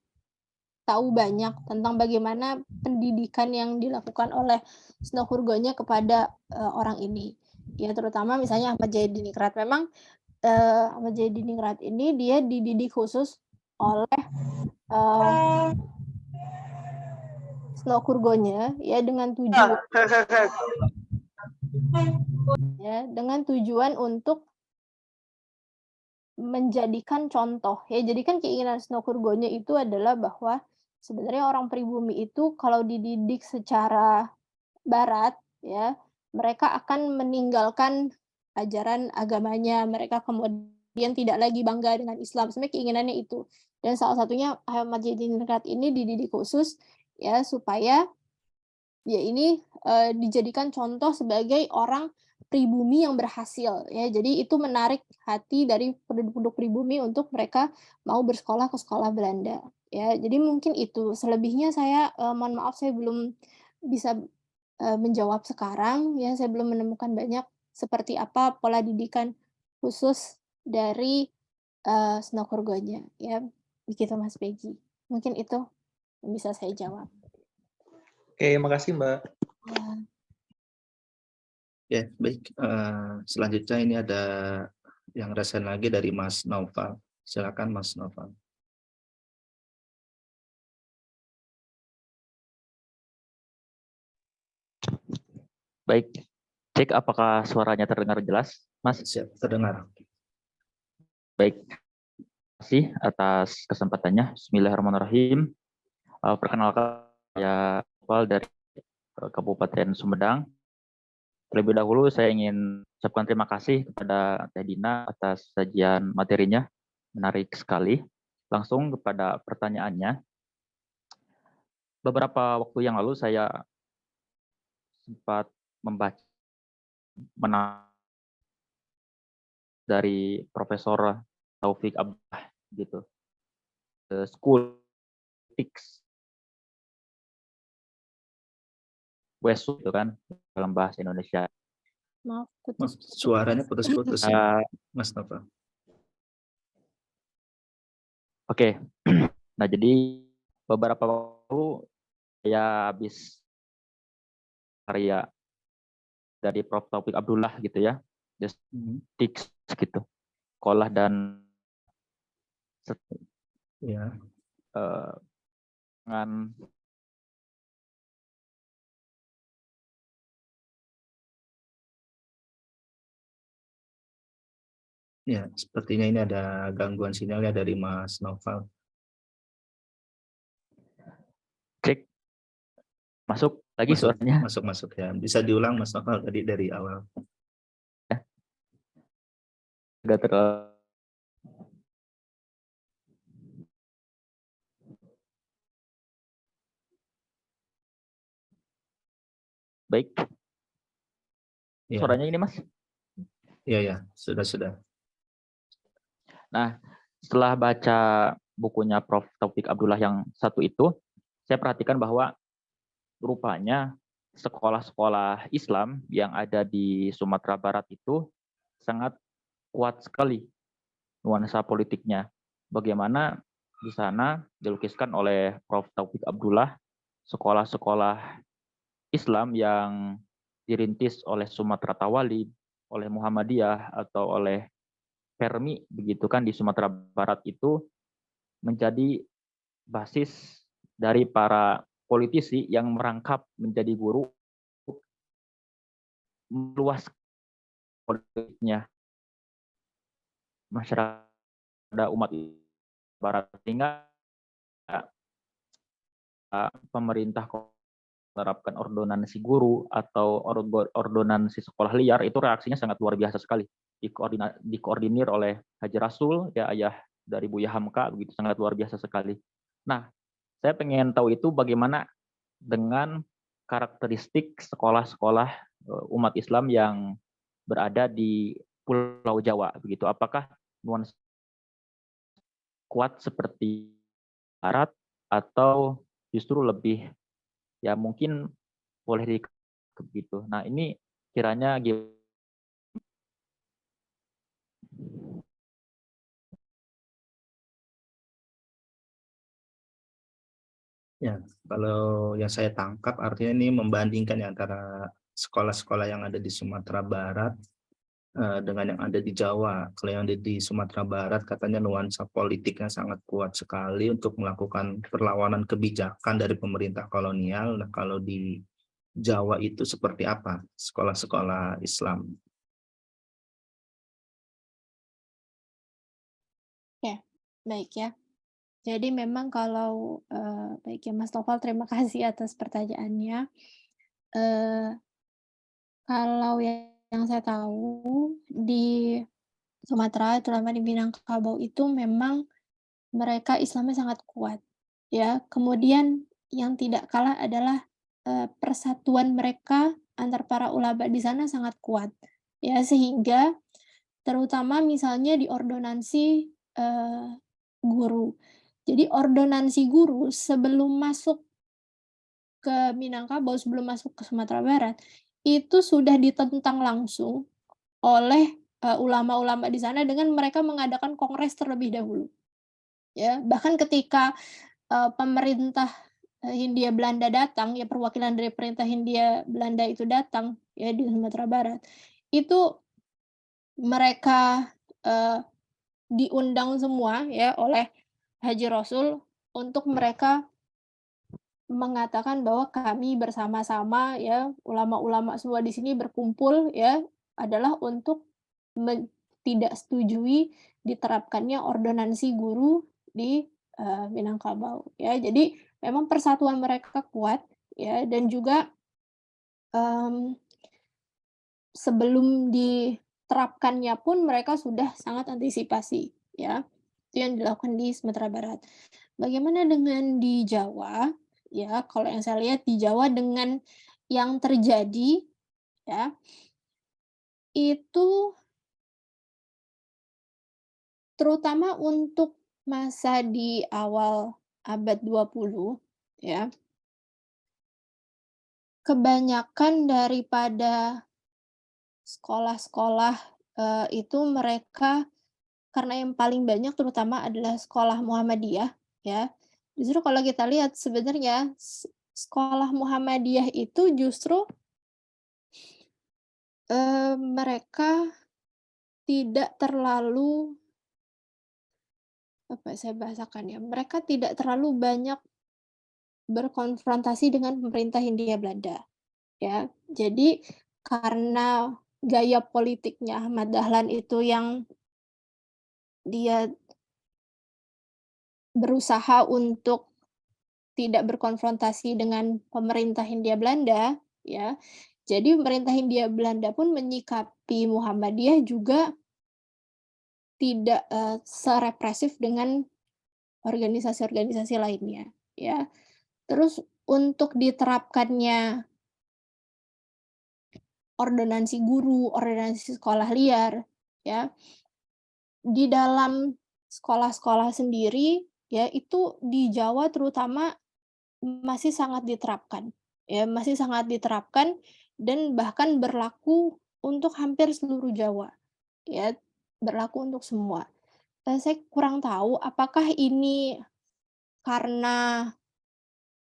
A: tahu banyak tentang bagaimana pendidikan yang dilakukan oleh Snowkurgonya kepada orang ini. Ya, terutama misalnya Ahmad Jayadiningrat. Memang Ahmad Jayadiningrat ini dia dididik khusus oleh Snowkurgonya ya dengan tujuan untuk menjadikan contoh ya. Jadi kan keinginan Snowkurgonya itu adalah bahwa sebenarnya orang pribumi itu kalau dididik secara barat ya, mereka akan meninggalkan ajaran agamanya, mereka kemudian tidak lagi bangga dengan Islam. Sebenarnya keinginannya itu. Dan salah satunya Ahmad Jayadiningrat ini dididik khusus ya supaya dia ini dijadikan contoh sebagai orang pribumi yang berhasil ya. Jadi itu menarik hati dari penduduk-penduduk pribumi untuk mereka mau bersekolah ke sekolah Belanda ya. Jadi mungkin itu. Selebihnya saya mohon maaf saya belum bisa menjawab sekarang ya. Saya belum menemukan banyak seperti apa pola didikan khusus dari Snowkurgonya ya. Begitu Mas Begi. Mungkin itu yang bisa saya jawab.
D: Oke, makasih Mbak.
B: Ya, baik. Selanjutnya ini ada yang resen lagi dari Mas Noval. Silakan Mas Noval.
E: Baik, cek apakah suaranya terdengar jelas, Mas?
B: Siap, terdengar.
E: Baik, terima kasih atas kesempatannya. Bismillahirrahmanirrahim. Perkenalkan, saya Noval dari Kabupaten Sumedang. Terlebih dahulu saya ingin ucapkan terima kasih kepada Teh Dina atas sajian materinya, menarik sekali. Langsung kepada pertanyaannya. Beberapa waktu yang lalu saya sempat membaca dari Profesor Taufik Abdullah gitu, School Ethics WESU itu kan dalam bahasa Indonesia.
A: Maaf,
B: Mas,
A: putus-putus.
B: suaranya putus-putus ya, Mas Nova.
E: Oke. Nah, jadi beberapa waktu saya habis karya dari Prof. Taufik Abdullah gitu ya, The Ethics gitu, sekolah dan
B: Ya,
E: dengan
B: ya, sepertinya ini ada gangguan sinyalnya dari Mas Noval.
E: cek masuk lagi suaranya.
B: Masuk ya. Bisa diulang Mas Noval tadi dari awal.
E: Agak baik.
B: Ya,
E: Suaranya ini Mas.
B: ya, sudah.
E: Nah, setelah baca bukunya Prof. Taufik Abdullah yang satu itu, saya perhatikan bahwa rupanya sekolah-sekolah Islam yang ada di Sumatera Barat itu sangat kuat sekali nuansa politiknya. Bagaimana di sana dilukiskan oleh Prof. Taufik Abdullah sekolah-sekolah Islam yang dirintis oleh Sumatera Tawali, oleh Muhammadiyah atau oleh Permi begitu kan di Sumatera Barat itu menjadi basis dari para politisi yang merangkap menjadi guru meluas politiknya masyarakat umat Barat, sehingga pemerintah menerapkan ordonansi guru atau ordonansi sekolah liar itu reaksinya sangat luar biasa sekali, dikoordinir oleh Haji Rasul ya, ayah dari Buya Hamka, begitu sangat luar biasa sekali. Nah, saya pengen tahu itu bagaimana dengan karakteristik sekolah-sekolah umat Islam yang berada di Pulau Jawa begitu. Apakah nuansa kuat seperti Barat atau justru lebih ya mungkin boleh begitu. Nah, ini kiranya
B: Ya, kalau yang saya tangkap artinya ini membandingkan ya antara sekolah-sekolah yang ada di Sumatera Barat dengan yang ada di Jawa. Kalau yang ada di Sumatera Barat katanya nuansa politiknya sangat kuat sekali untuk melakukan perlawanan kebijakan dari pemerintah kolonial. Nah, kalau di Jawa itu seperti apa sekolah-sekolah Islam?
A: Ya, baik ya. Jadi memang kalau, baik ya Mas Noval, terima kasih atas pertanyaannya. Eee, Kalau yang saya tahu di Sumatera, terutama di Minangkabau itu memang mereka Islamnya sangat kuat, ya. Kemudian yang tidak kalah adalah, persatuan mereka antar para ulama di sana sangat kuat, ya. Sehingga terutama misalnya di ordonansi, guru. Jadi ordonansi guru sebelum masuk ke Minangkabau, sebelum masuk ke Sumatera Barat, itu sudah ditentang langsung oleh, ulama-ulama di sana dengan mereka mengadakan kongres terlebih dahulu, ya. Bahkan ketika, pemerintah, Hindia Belanda datang, ya perwakilan dari pemerintah Hindia Belanda itu datang, ya di Sumatera Barat, itu mereka, diundang semua ya oleh Haji Rasul untuk mereka mengatakan bahwa kami bersama-sama ya, ulama-ulama semua di sini berkumpul ya, adalah untuk tidak setujui diterapkannya ordonansi guru di, Minangkabau ya. Jadi memang persatuan mereka kuat ya, dan juga mmm, sebelum diterapkannya pun mereka sudah sangat antisipasi, ya. Itu yang dilakukan di Sumatera Barat. Bagaimana dengan di Jawa, ya, kalau yang saya lihat di Jawa dengan yang terjadi, ya, itu terutama untuk masa di awal abad 20, ya, kebanyakan daripada sekolah-sekolah, itu mereka karena yang paling banyak terutama adalah sekolah Muhammadiyah, ya. Justru kalau kita lihat sebenarnya sekolah Muhammadiyah itu justru, mereka tidak terlalu, apa ya saya bahasakan ya, mereka tidak terlalu banyak berkonfrontasi dengan pemerintah Hindia Belanda, ya. Jadi karena gaya politiknya Ahmad Dahlan itu yang dia berusaha untuk tidak berkonfrontasi dengan pemerintah Hindia Belanda, ya. Jadi pemerintah Hindia Belanda pun menyikapi Muhammadiyah juga tidak, serepresif dengan organisasi-organisasi lainnya, ya. Terus untuk diterapkannya ordonansi guru, ordonansi sekolah liar, ya, di dalam sekolah-sekolah sendiri, ya, itu di Jawa terutama masih sangat diterapkan, ya, masih sangat diterapkan dan bahkan berlaku untuk hampir seluruh Jawa, ya, berlaku untuk semua. Saya kurang tahu apakah ini karena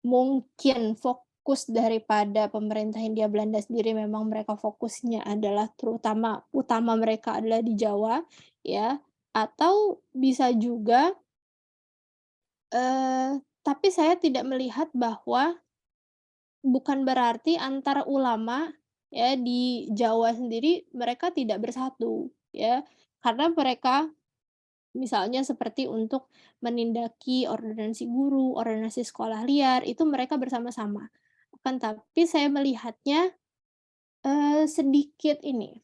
A: mungkin fokus daripada pemerintah Hindia Belanda sendiri memang mereka fokusnya adalah utama mereka adalah di Jawa, ya, atau bisa juga, tapi saya tidak melihat bahwa bukan berarti antar ulama, ya, di Jawa sendiri mereka tidak bersatu, ya. Karena mereka misalnya seperti untuk menindaki ordonansi guru, ordonansi sekolah liar, itu mereka bersama-sama. Akan tapi saya melihatnya, sedikit ini,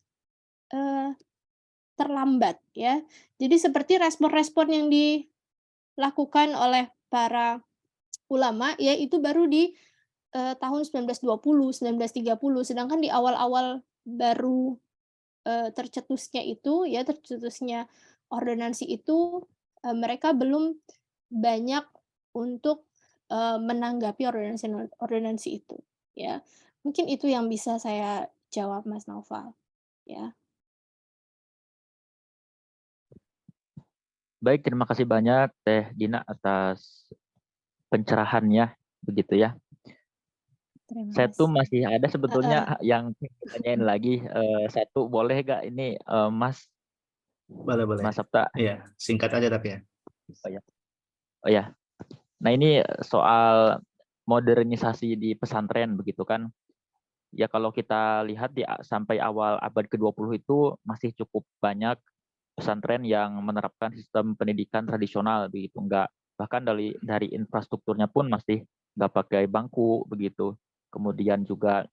A: eee, terlambat, ya. Jadi seperti respon-respon yang dilakukan oleh para ulama, ya, itu baru di tahun 1920, 1930, sedangkan di awal-awal baru, tercetusnya itu ya, tercetusnya ordonansi itu, mereka belum banyak untuk, menanggapi ordonansi itu, ya. Mungkin itu yang bisa saya jawab Mas Naufal, ya.
E: Baik, terima kasih banyak Teh Dina atas pencerahannya, begitu ya.
A: Terima
E: Saya tuh
A: kasih.
E: masih ada sebetulnya
A: Heeh.
E: yang tanyain lagi, satu boleh nggak ini, Mas
B: Boleh, boleh.
E: Mas Sabta?
B: Iya, singkat aja tapi ya.
E: Oh ya, oh ya. Nah ini soal modernisasi di pesantren begitu kan. Ya kalau kita lihat sampai awal abad ke-20 itu masih cukup banyak pesantren yang menerapkan sistem pendidikan tradisional begitu, enggak bahkan dari infrastrukturnya pun masih nggak pakai bangku begitu. Kemudian juga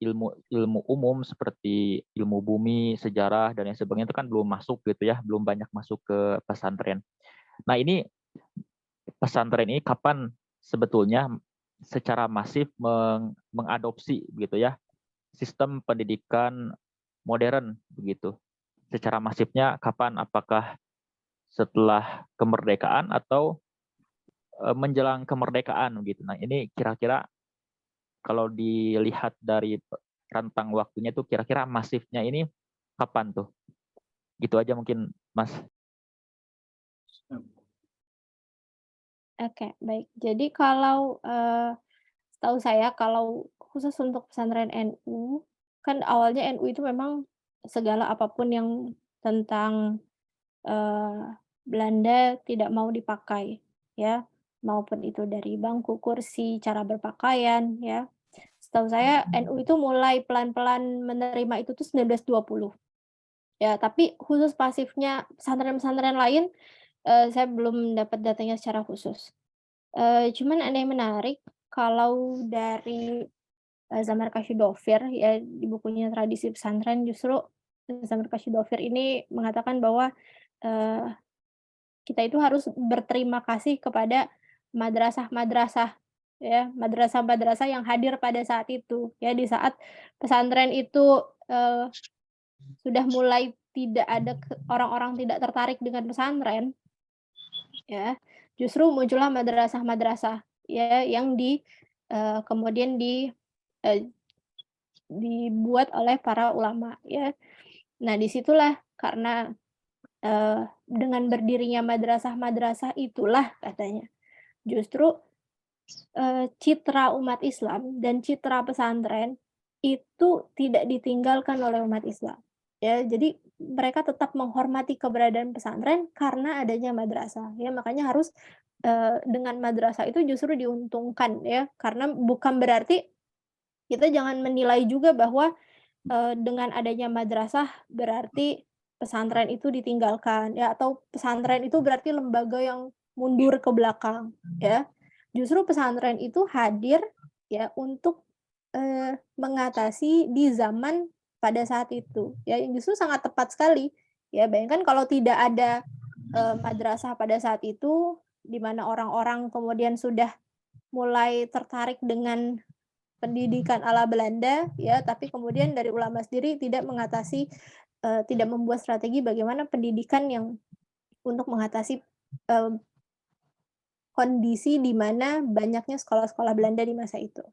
E: ilmu ilmu umum seperti ilmu bumi, sejarah dan lain sebagainya itu kan belum masuk gitu ya, belum banyak masuk ke pesantren. Nah ini pesantren ini kapan sebetulnya secara masif mengadopsi begitu ya sistem pendidikan modern begitu. Secara masifnya kapan? Apakah setelah kemerdekaan atau menjelang kemerdekaan gitu. Nah, ini kira-kira kalau dilihat dari rentang waktunya tuh kira-kira masifnya ini kapan tuh? Gitu aja mungkin, Mas.
A: Oke, baik. Jadi kalau, setahu saya kalau khusus untuk pesantren NU, kan awalnya NU itu memang segala apapun yang tentang, Belanda tidak mau dipakai, ya, maupun itu dari bangku, kursi, cara berpakaian, ya. Setahu saya NU itu mulai pelan-pelan menerima itu tuh 1920, ya, tapi khusus pasifnya pesantren-pesantren lain, saya belum dapat datanya secara khusus. Cuman ada yang menarik, kalau dari Zamarkand Dovir ya di bukunya Tradisi Pesantren justru Zamarkand Dovir ini mengatakan bahwa, eee, kita itu harus berterima kasih kepada madrasah-madrasah ya, madrasah-madrasah yang hadir pada saat itu ya, di saat pesantren itu, sudah mulai tidak ada orang-orang tidak tertarik dengan pesantren ya, justru muncullah madrasah-madrasah ya yang kemudian eee, dibuat oleh para ulama ya. Nah disitulah karena, dengan berdirinya madrasah-madrasah itulah katanya, justru, citra umat Islam dan citra pesantren itu tidak ditinggalkan oleh umat Islam, ya. Jadi mereka tetap menghormati keberadaan pesantren karena adanya madrasah, ya. Makanya harus, dengan madrasah itu justru diuntungkan ya, karena bukan berarti kita jangan menilai juga bahwa, dengan adanya madrasah berarti pesantren itu ditinggalkan ya, atau pesantren itu berarti lembaga yang mundur ke belakang, ya. Justru pesantren itu hadir ya untuk, mengatasi di zaman pada saat itu, ya yang justru sangat tepat sekali. Ya bayangkan kalau tidak ada, madrasah pada saat itu, di mana orang-orang kemudian sudah mulai tertarik dengan pendidikan ala Belanda ya, tapi kemudian dari ulama sendiri tidak membuat strategi bagaimana pendidikan yang untuk mengatasi, eee, kondisi di mana banyaknya sekolah-sekolah Belanda di masa itu,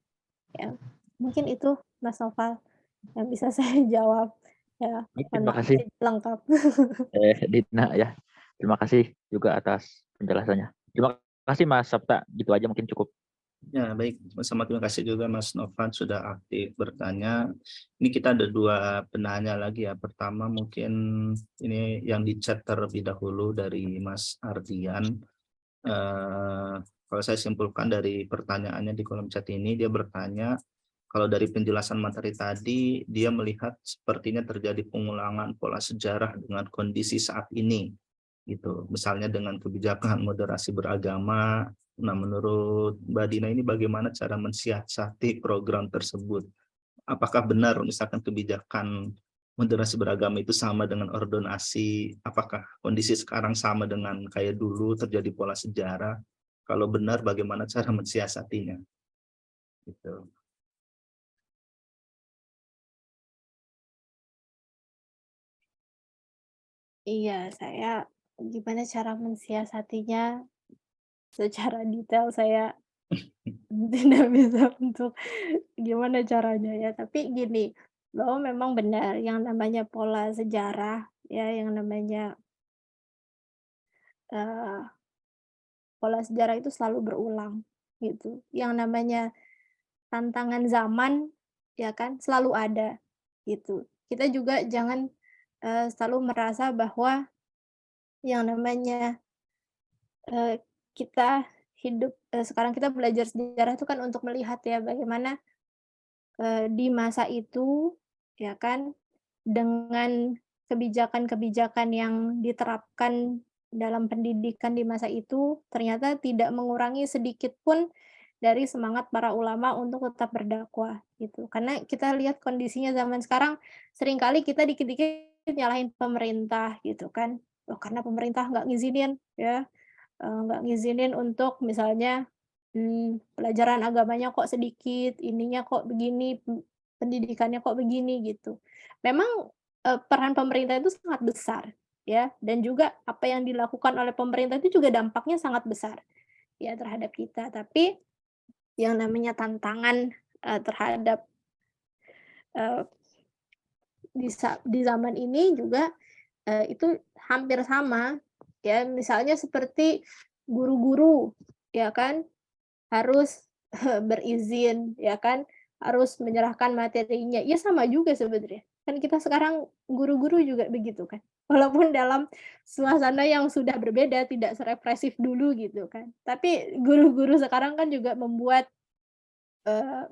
A: ya. Mungkin itu Mas Noval yang bisa saya jawab, ya.
E: Baik,
A: Mohon
E: terima
A: maaf
E: kasih
A: tidak lengkap.
E: Dina ya. Terima kasih juga atas penjelasannya. Terima kasih Mas Sabta. Gitu aja mungkin cukup.
B: Ya, baik. Sama terima kasih juga Mas Novan sudah aktif bertanya. Ini kita ada 2 penanya lagi ya. Pertama mungkin ini yang di chat terlebih dahulu dari Mas Ardian. Kalau saya simpulkan dari pertanyaannya di kolom chat ini, dia bertanya, kalau dari penjelasan materi tadi, dia melihat sepertinya terjadi pengulangan pola sejarah dengan kondisi saat ini, gitu. Misalnya dengan kebijakan moderasi beragama. Nah, menurut Mbak Dina ini bagaimana cara mensiasati program tersebut? Apakah benar misalkan kebijakan moderasi beragama itu sama dengan ordonasi? Apakah kondisi sekarang sama dengan kayak dulu terjadi pola sejarah? Kalau benar bagaimana cara mensiasatinya? Gitu.
A: Iya, saya gimana cara mensiasatinya secara detail saya tidak bisa untuk gimana caranya ya, tapi gini, bahwa memang benar yang namanya pola sejarah, ya, yang namanya, eee, pola sejarah itu selalu berulang, gitu. Yang namanya tantangan zaman, ya kan, selalu ada, gitu. Kita juga jangan, selalu merasa bahwa yang namanya, eee, kita sekarang kita belajar sejarah itu kan untuk melihat ya bagaimana di masa itu, ya kan, dengan kebijakan-kebijakan yang diterapkan dalam pendidikan di masa itu, ternyata tidak mengurangi sedikit pun dari semangat para ulama untuk tetap berdakwah, gitu. Karena kita lihat kondisinya zaman sekarang, seringkali kita dikit-dikit nyalahin pemerintah, gitu kan. Oh, karena pemerintah nggak ngizinin, ya. Nggak ngizinin untuk misalnya, pelajaran agamanya kok sedikit, ininya kok begini, pendidikannya kok begini, gitu. Memang, peran pemerintah itu sangat besar, ya, dan juga apa yang dilakukan oleh pemerintah itu juga dampaknya sangat besar, ya, terhadap kita. Tapi yang namanya tantangan, terhadap, eee, di zaman ini juga, itu hampir sama, ya. Misalnya seperti guru-guru, ya kan, harus berizin, ya kan, harus menyerahkan materinya. Ya sama juga sebenarnya. Kan kita sekarang guru-guru juga begitu kan. Walaupun dalam suasana yang sudah berbeda, tidak serepresif dulu gitu kan. Tapi guru-guru sekarang kan juga membuat,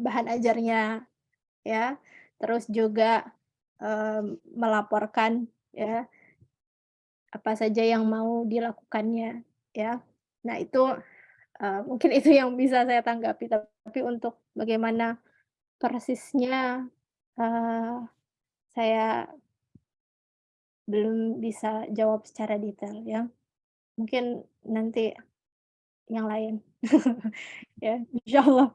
A: bahan ajarnya ya, terus juga, melaporkan ya, apa saja yang mau dilakukannya ya. Nah itu, mungkin itu yang bisa saya tanggapi, tapi untuk bagaimana persisnya, eee, saya belum bisa jawab secara detail ya, mungkin nanti yang lain. Ya, insyaallah.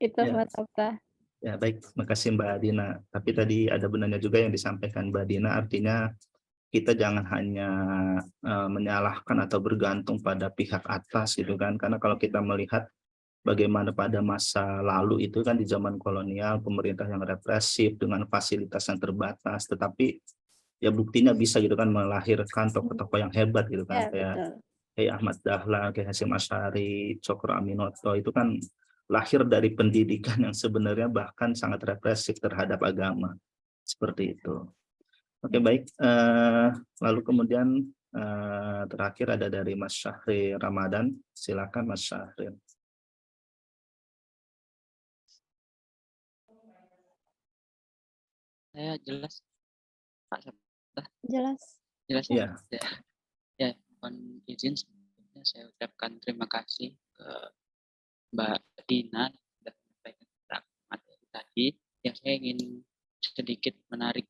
A: Itu
B: Ya,
A: Mas Okta.
B: ya baik, makasih Mbak Dina. Tapi tadi ada benarnya juga yang disampaikan Mbak Dina, artinya kita jangan hanya menyalahkan atau bergantung pada pihak atas gitu kan. Karena kalau kita melihat bagaimana pada masa lalu itu kan di zaman kolonial, pemerintah yang represif dengan fasilitas yang terbatas, tetapi ya buktinya bisa gitu kan melahirkan tokoh-tokoh yang hebat gitu kan,
A: Ya,
B: kayak
A: betul.
B: Kiai Ahmad Dahlan, Kiai Hasyim Asy'ari, Cokro Aminoto itu kan lahir dari pendidikan yang sebenarnya bahkan sangat represif terhadap agama, seperti itu. Oke baik, lalu kemudian terakhir ada dari Mas Syahri Ramadan, silakan Mas Syahri.
F: Saya jelas, Pak Sabta,
A: Jelas.
F: jelas
A: Oke.
F: ya.
B: Ya,
F: Ya, mohon izin sebelumnya saya ucapkan terima kasih ke Mbak Dina yang sudah menyampaikan tentang materi tadi. Yang saya ingin sedikit menarik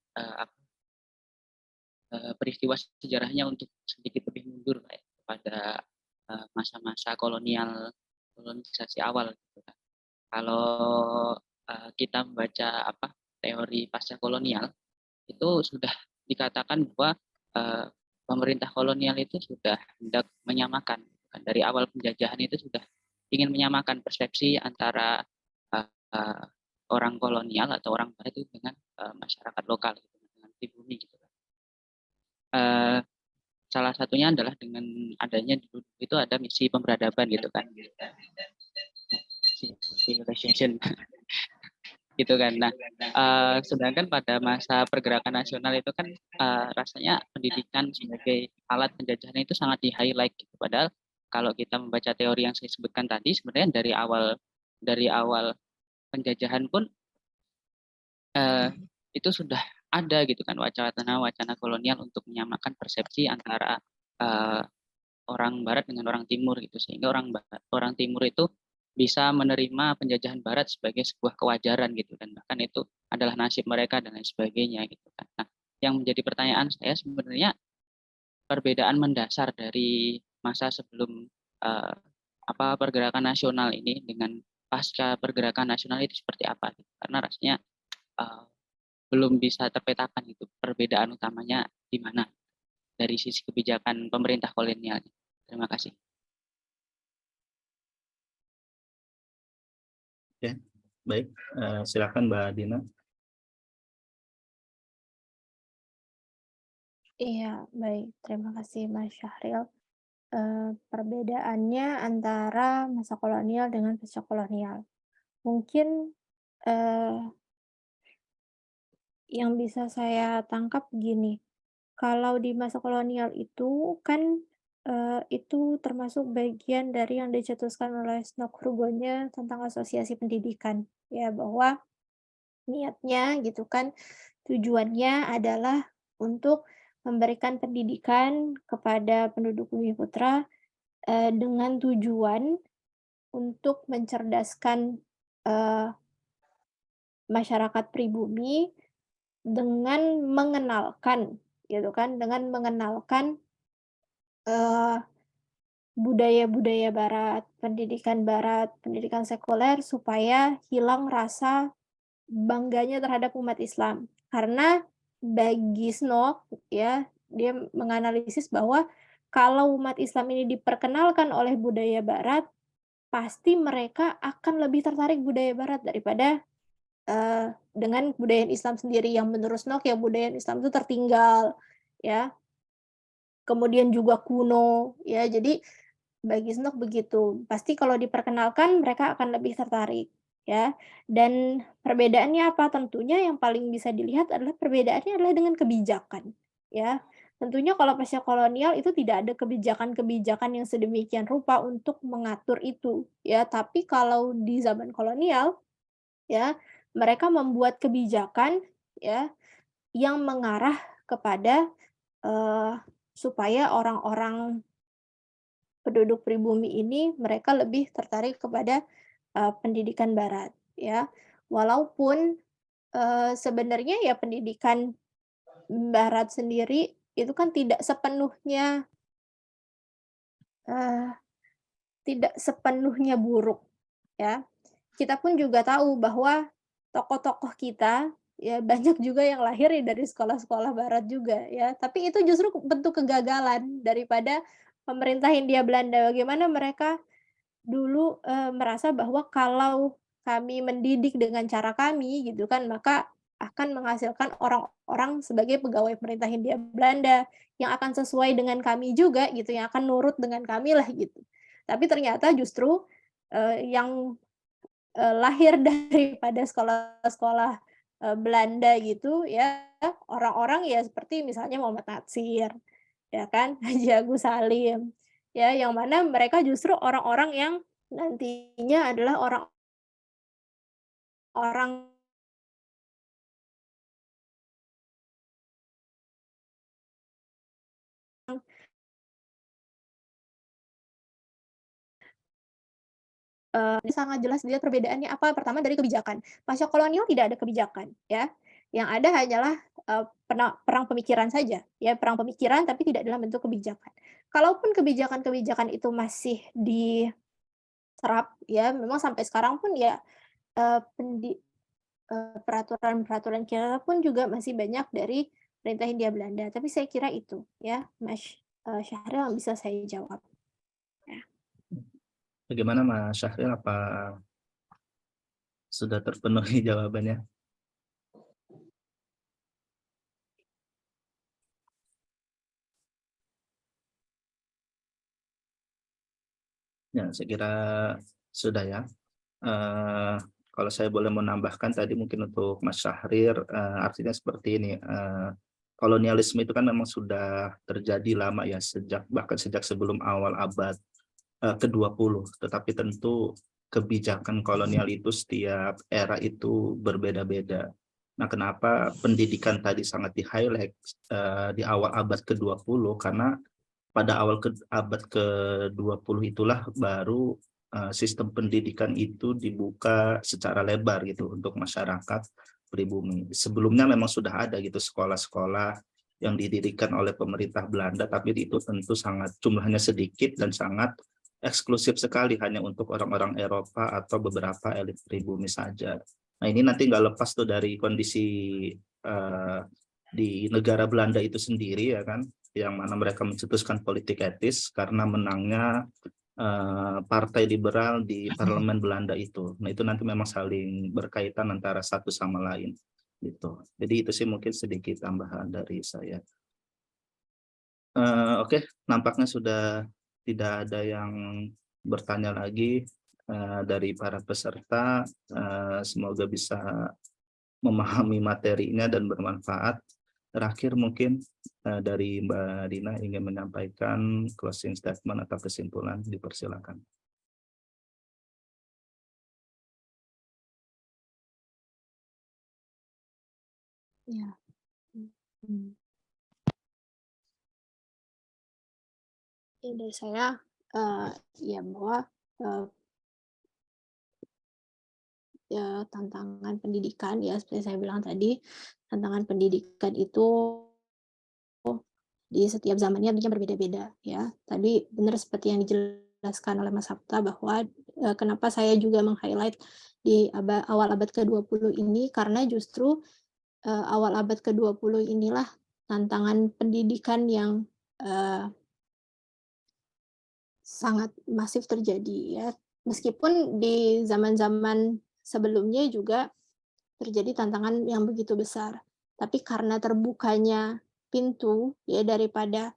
F: peristiwa sejarahnya untuk sedikit lebih mundur Pak, ya, kepada masa-masa kolonisasi awal gitu kan. Kalau kita membaca teori pasca kolonial itu sudah dikatakan bahwa eh, pemerintah kolonial itu sudah hendak menyamakan kan, dari awal penjajahan itu sudah ingin menyamakan persepsi antara eh, eh, orang kolonial atau orang barat itu dengan masyarakat lokal gitu, dengan pribumi gitu kan. Eh, Salah satunya adalah dengan adanya dulu itu ada misi pemberadaban gitu kan, civilization gitu kan. Nah, sedangkan pada masa pergerakan nasional itu kan rasanya pendidikan sebagai alat penjajahan itu sangat di-highlight gitu. Padahal kalau kita membaca teori yang saya sebutkan tadi, sebenarnya dari awal penjajahan pun itu sudah ada gitu kan wacana kolonial untuk menyamakan persepsi antara orang Barat dengan orang Timur gitu, sehingga orang Timur itu bisa menerima penjajahan Barat sebagai sebuah kewajaran gitu, dan bahkan itu adalah nasib mereka dan lain sebagainya gitu kan. Nah, yang menjadi pertanyaan saya sebenarnya perbedaan mendasar dari masa sebelum uh, pergerakan nasional ini dengan pasca pergerakan nasional itu seperti apa gitu. Karena rasanya uh, belum bisa terpetakan gitu perbedaan utamanya di mana dari sisi kebijakan pemerintah kolonial. Terima kasih.
B: oke, baik, silakan Mbak Dina.
A: Iya, baik. Terima kasih Mas Syahril. Perbedaannya antara masa kolonial dengan pasca kolonial. Mungkin, eee, yang bisa saya tangkap gini, kalau di masa kolonial itu kan, itu termasuk bagian dari yang dicetuskan oleh Snok-Hurgonya tentang asosiasi pendidikan, ya bahwa niatnya gitu kan, tujuannya adalah untuk memberikan pendidikan kepada penduduk Bumiputra, dengan tujuan untuk mencerdaskan, eee, masyarakat pribumi dengan mengenalkan gitu kan, dengan mengenalkan, eee, budaya-budaya barat, pendidikan sekuler supaya hilang rasa bangganya terhadap umat Islam. Karena bagi Snok ya, dia menganalisis bahwa kalau umat Islam ini diperkenalkan oleh budaya barat, pasti mereka akan lebih tertarik budaya barat daripada, dengan budaya Islam sendiri yang menurut Snok ya budaya Islam itu tertinggal, ya, kemudian juga kuno, ya. Jadi bagi Snok begitu, pasti kalau diperkenalkan mereka akan lebih tertarik, ya. Dan perbedaannya apa? Tentunya yang paling bisa dilihat adalah perbedaannya adalah dengan kebijakan, ya. Tentunya kalau pasca kolonial itu tidak ada kebijakan-kebijakan yang sedemikian rupa untuk mengatur itu, ya. Tapi kalau di zaman kolonial, ya, mereka membuat kebijakan, ya, yang mengarah kepada, eee, supaya orang-orang penduduk pribumi ini mereka lebih tertarik kepada, pendidikan barat. ya. Walaupun, sebenarnya ya pendidikan barat sendiri itu kan eee, tidak sepenuhnya buruk, ya. Kita pun juga tahu bahwa tokoh-tokoh kita, ya banyak juga yang lahir ya dari sekolah-sekolah barat juga ya, tapi itu justru bentuk kegagalan daripada pemerintah Hindia Belanda. Bagaimana mereka dulu, merasa bahwa kalau kami mendidik dengan cara kami gitu kan, maka akan menghasilkan orang-orang sebagai pegawai pemerintah Hindia Belanda, yang akan sesuai dengan kami juga gitu, yang akan nurut dengan kami lah gitu. Tapi ternyata justru, yang lahir daripada sekolah-sekolah, Belanda gitu ya, orang-orang ya seperti misalnya Muhammad Natsir, ya kan, Haji Agus Salim, ya yang mana mereka justru orang-orang yang nantinya adalah orang-orang, sangat jelas dilihat perbedaannya apa, pertama dari kebijakan. Pasca kolonial tidak ada kebijakan ya, yang ada hanyalah, perang pemikiran saja ya, perang pemikiran tapi tidak dalam bentuk kebijakan. Kalaupun kebijakan-kebijakan itu masih diterap ya, memang sampai sekarang pun ya, eee, pendi peraturan-peraturan kita pun juga masih banyak dari perintah Hindia Belanda, tapi saya kira itu ya, Mas, Syahril yang bisa saya jawab, ya.
B: Bagaimana Mas Syahril, apa sudah terpenuhi jawabannya? Ya, saya kira sudah ya. Eh, Kalau saya boleh menambahkan tadi mungkin untuk Mas Syahrir, artinya seperti ini, kolonialisme itu kan memang sudah terjadi lama ya, bahkan sejak sebelum awal abad ke-20, tetapi tentu kebijakan kolonial itu setiap era itu berbeda-beda. Nah, kenapa pendidikan tadi sangat di-highlight di awal abad ke-20? Karena pada abad ke-20 itulah baru sistem pendidikan itu dibuka secara lebar gitu untuk masyarakat pribumi. Sebelumnya memang sudah ada gitu sekolah-sekolah yang didirikan oleh pemerintah Belanda, tapi itu tentu sangat jumlahnya sedikit dan sangat eksklusif sekali, hanya untuk orang-orang Eropa atau beberapa elit pribumi saja. Nah, ini nanti nggak lepas tuh dari kondisi uh, di negara Belanda itu sendiri ya kan, yang mana mereka mencetuskan politik etis karena menangnya partai liberal di parlemen Belanda itu. Nah, itu nanti memang saling berkaitan antara satu sama lain gitu. Jadi itu sih mungkin sedikit tambahan dari saya. Oke, nampaknya sudah tidak ada yang bertanya lagi dari para peserta. Semoga bisa memahami materinya dan bermanfaat. Terakhir mungkin dari Mbak Dina ingin menyampaikan closing statement atau kesimpulan, dipersilakan.
A: Ya. Ya dari saya, ya bahwa, ya tantangan pendidikan ya seperti saya bilang tadi, tantangan pendidikan itu di setiap zamannya tentunya berbeda-beda ya. Tadi benar seperti yang dijelaskan oleh Mas Sabta bahwa, kenapa saya juga meng-highlight di awal abad ke-20 ini karena justru, awal abad ke-20 inilah tantangan pendidikan yang, eee, sangat masif terjadi ya. Meskipun di zaman-zaman sebelumnya juga terjadi tantangan yang begitu besar. Tapi karena terbukanya pintu ya daripada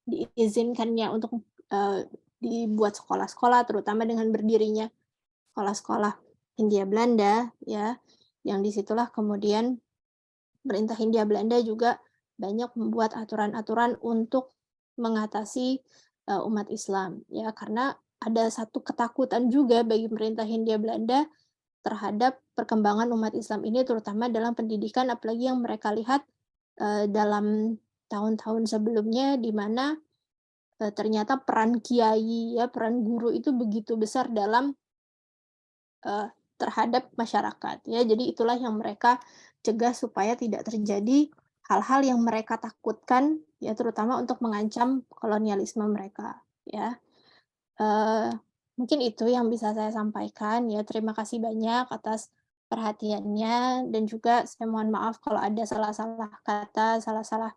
A: diizinkannya untuk, dibuat sekolah-sekolah terutama dengan berdirinya sekolah-sekolah Hindia Belanda ya, yang disitulah kemudian pemerintah Hindia Belanda juga banyak membuat aturan-aturan untuk mengatasi, umat Islam ya, karena ada satu ketakutan juga bagi pemerintah Hindia Belanda terhadap perkembangan umat Islam ini terutama dalam pendidikan, apalagi yang mereka lihat, dalam tahun-tahun sebelumnya di mana, ternyata peran kiai ya, peran guru itu begitu besar dalam, terhadap masyarakat ya. Jadi itulah yang mereka cegah supaya tidak terjadi hal-hal yang mereka takutkan ya, terutama untuk mengancam kolonialisme mereka ya. Eee, Mungkin itu yang bisa saya sampaikan ya. Terima kasih banyak atas perhatiannya dan juga saya mohon maaf kalau ada salah-salah kata, salah-salah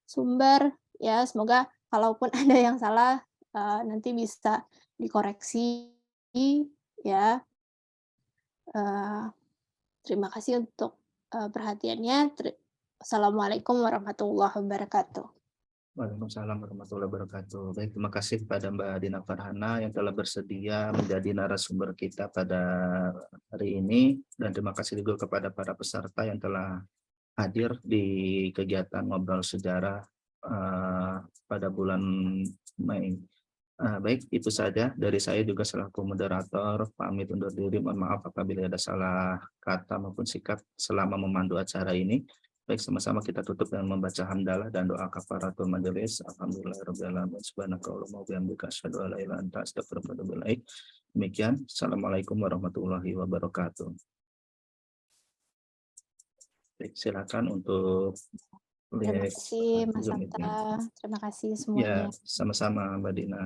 A: sumber ya. Semoga kalaupun ada yang salah, nanti bisa dikoreksi ya. Eee, Terima kasih untuk, perhatiannya. Assalamualaikum warahmatullahi wabarakatuh.
B: Waalaikumsalam warahmatullahi wabarakatuh. Baik, terima kasih kepada Mbak Dina Farhana yang telah bersedia menjadi narasumber kita pada hari ini, dan terima kasih juga kepada para peserta yang telah hadir di kegiatan ngobrol sejarah pada bulan Mei. Baik, itu saja dari saya juga selaku moderator, pamit undur diri. Mohon maaf apabila ada salah kata maupun sikap selama memandu acara ini. Baik, sama-sama kita tutup dengan membaca hamdalah dan doa kafaratul majelis. Alhamdulillahirabbil alamin. Subhanakallahumma wa bihamdika asyhadu an la ilaha illa anta astaghfiruka wa atubu ilaik. Demikian. Assalamualaikum warahmatullahi wabarakatuh. Baik, silakan untuk
A: Terima
B: lihat
A: kasih Mas
B: Zoom itu.
A: Hanta, terima kasih
B: Ya,
A: semuanya.
B: sama-sama Mbak Dina.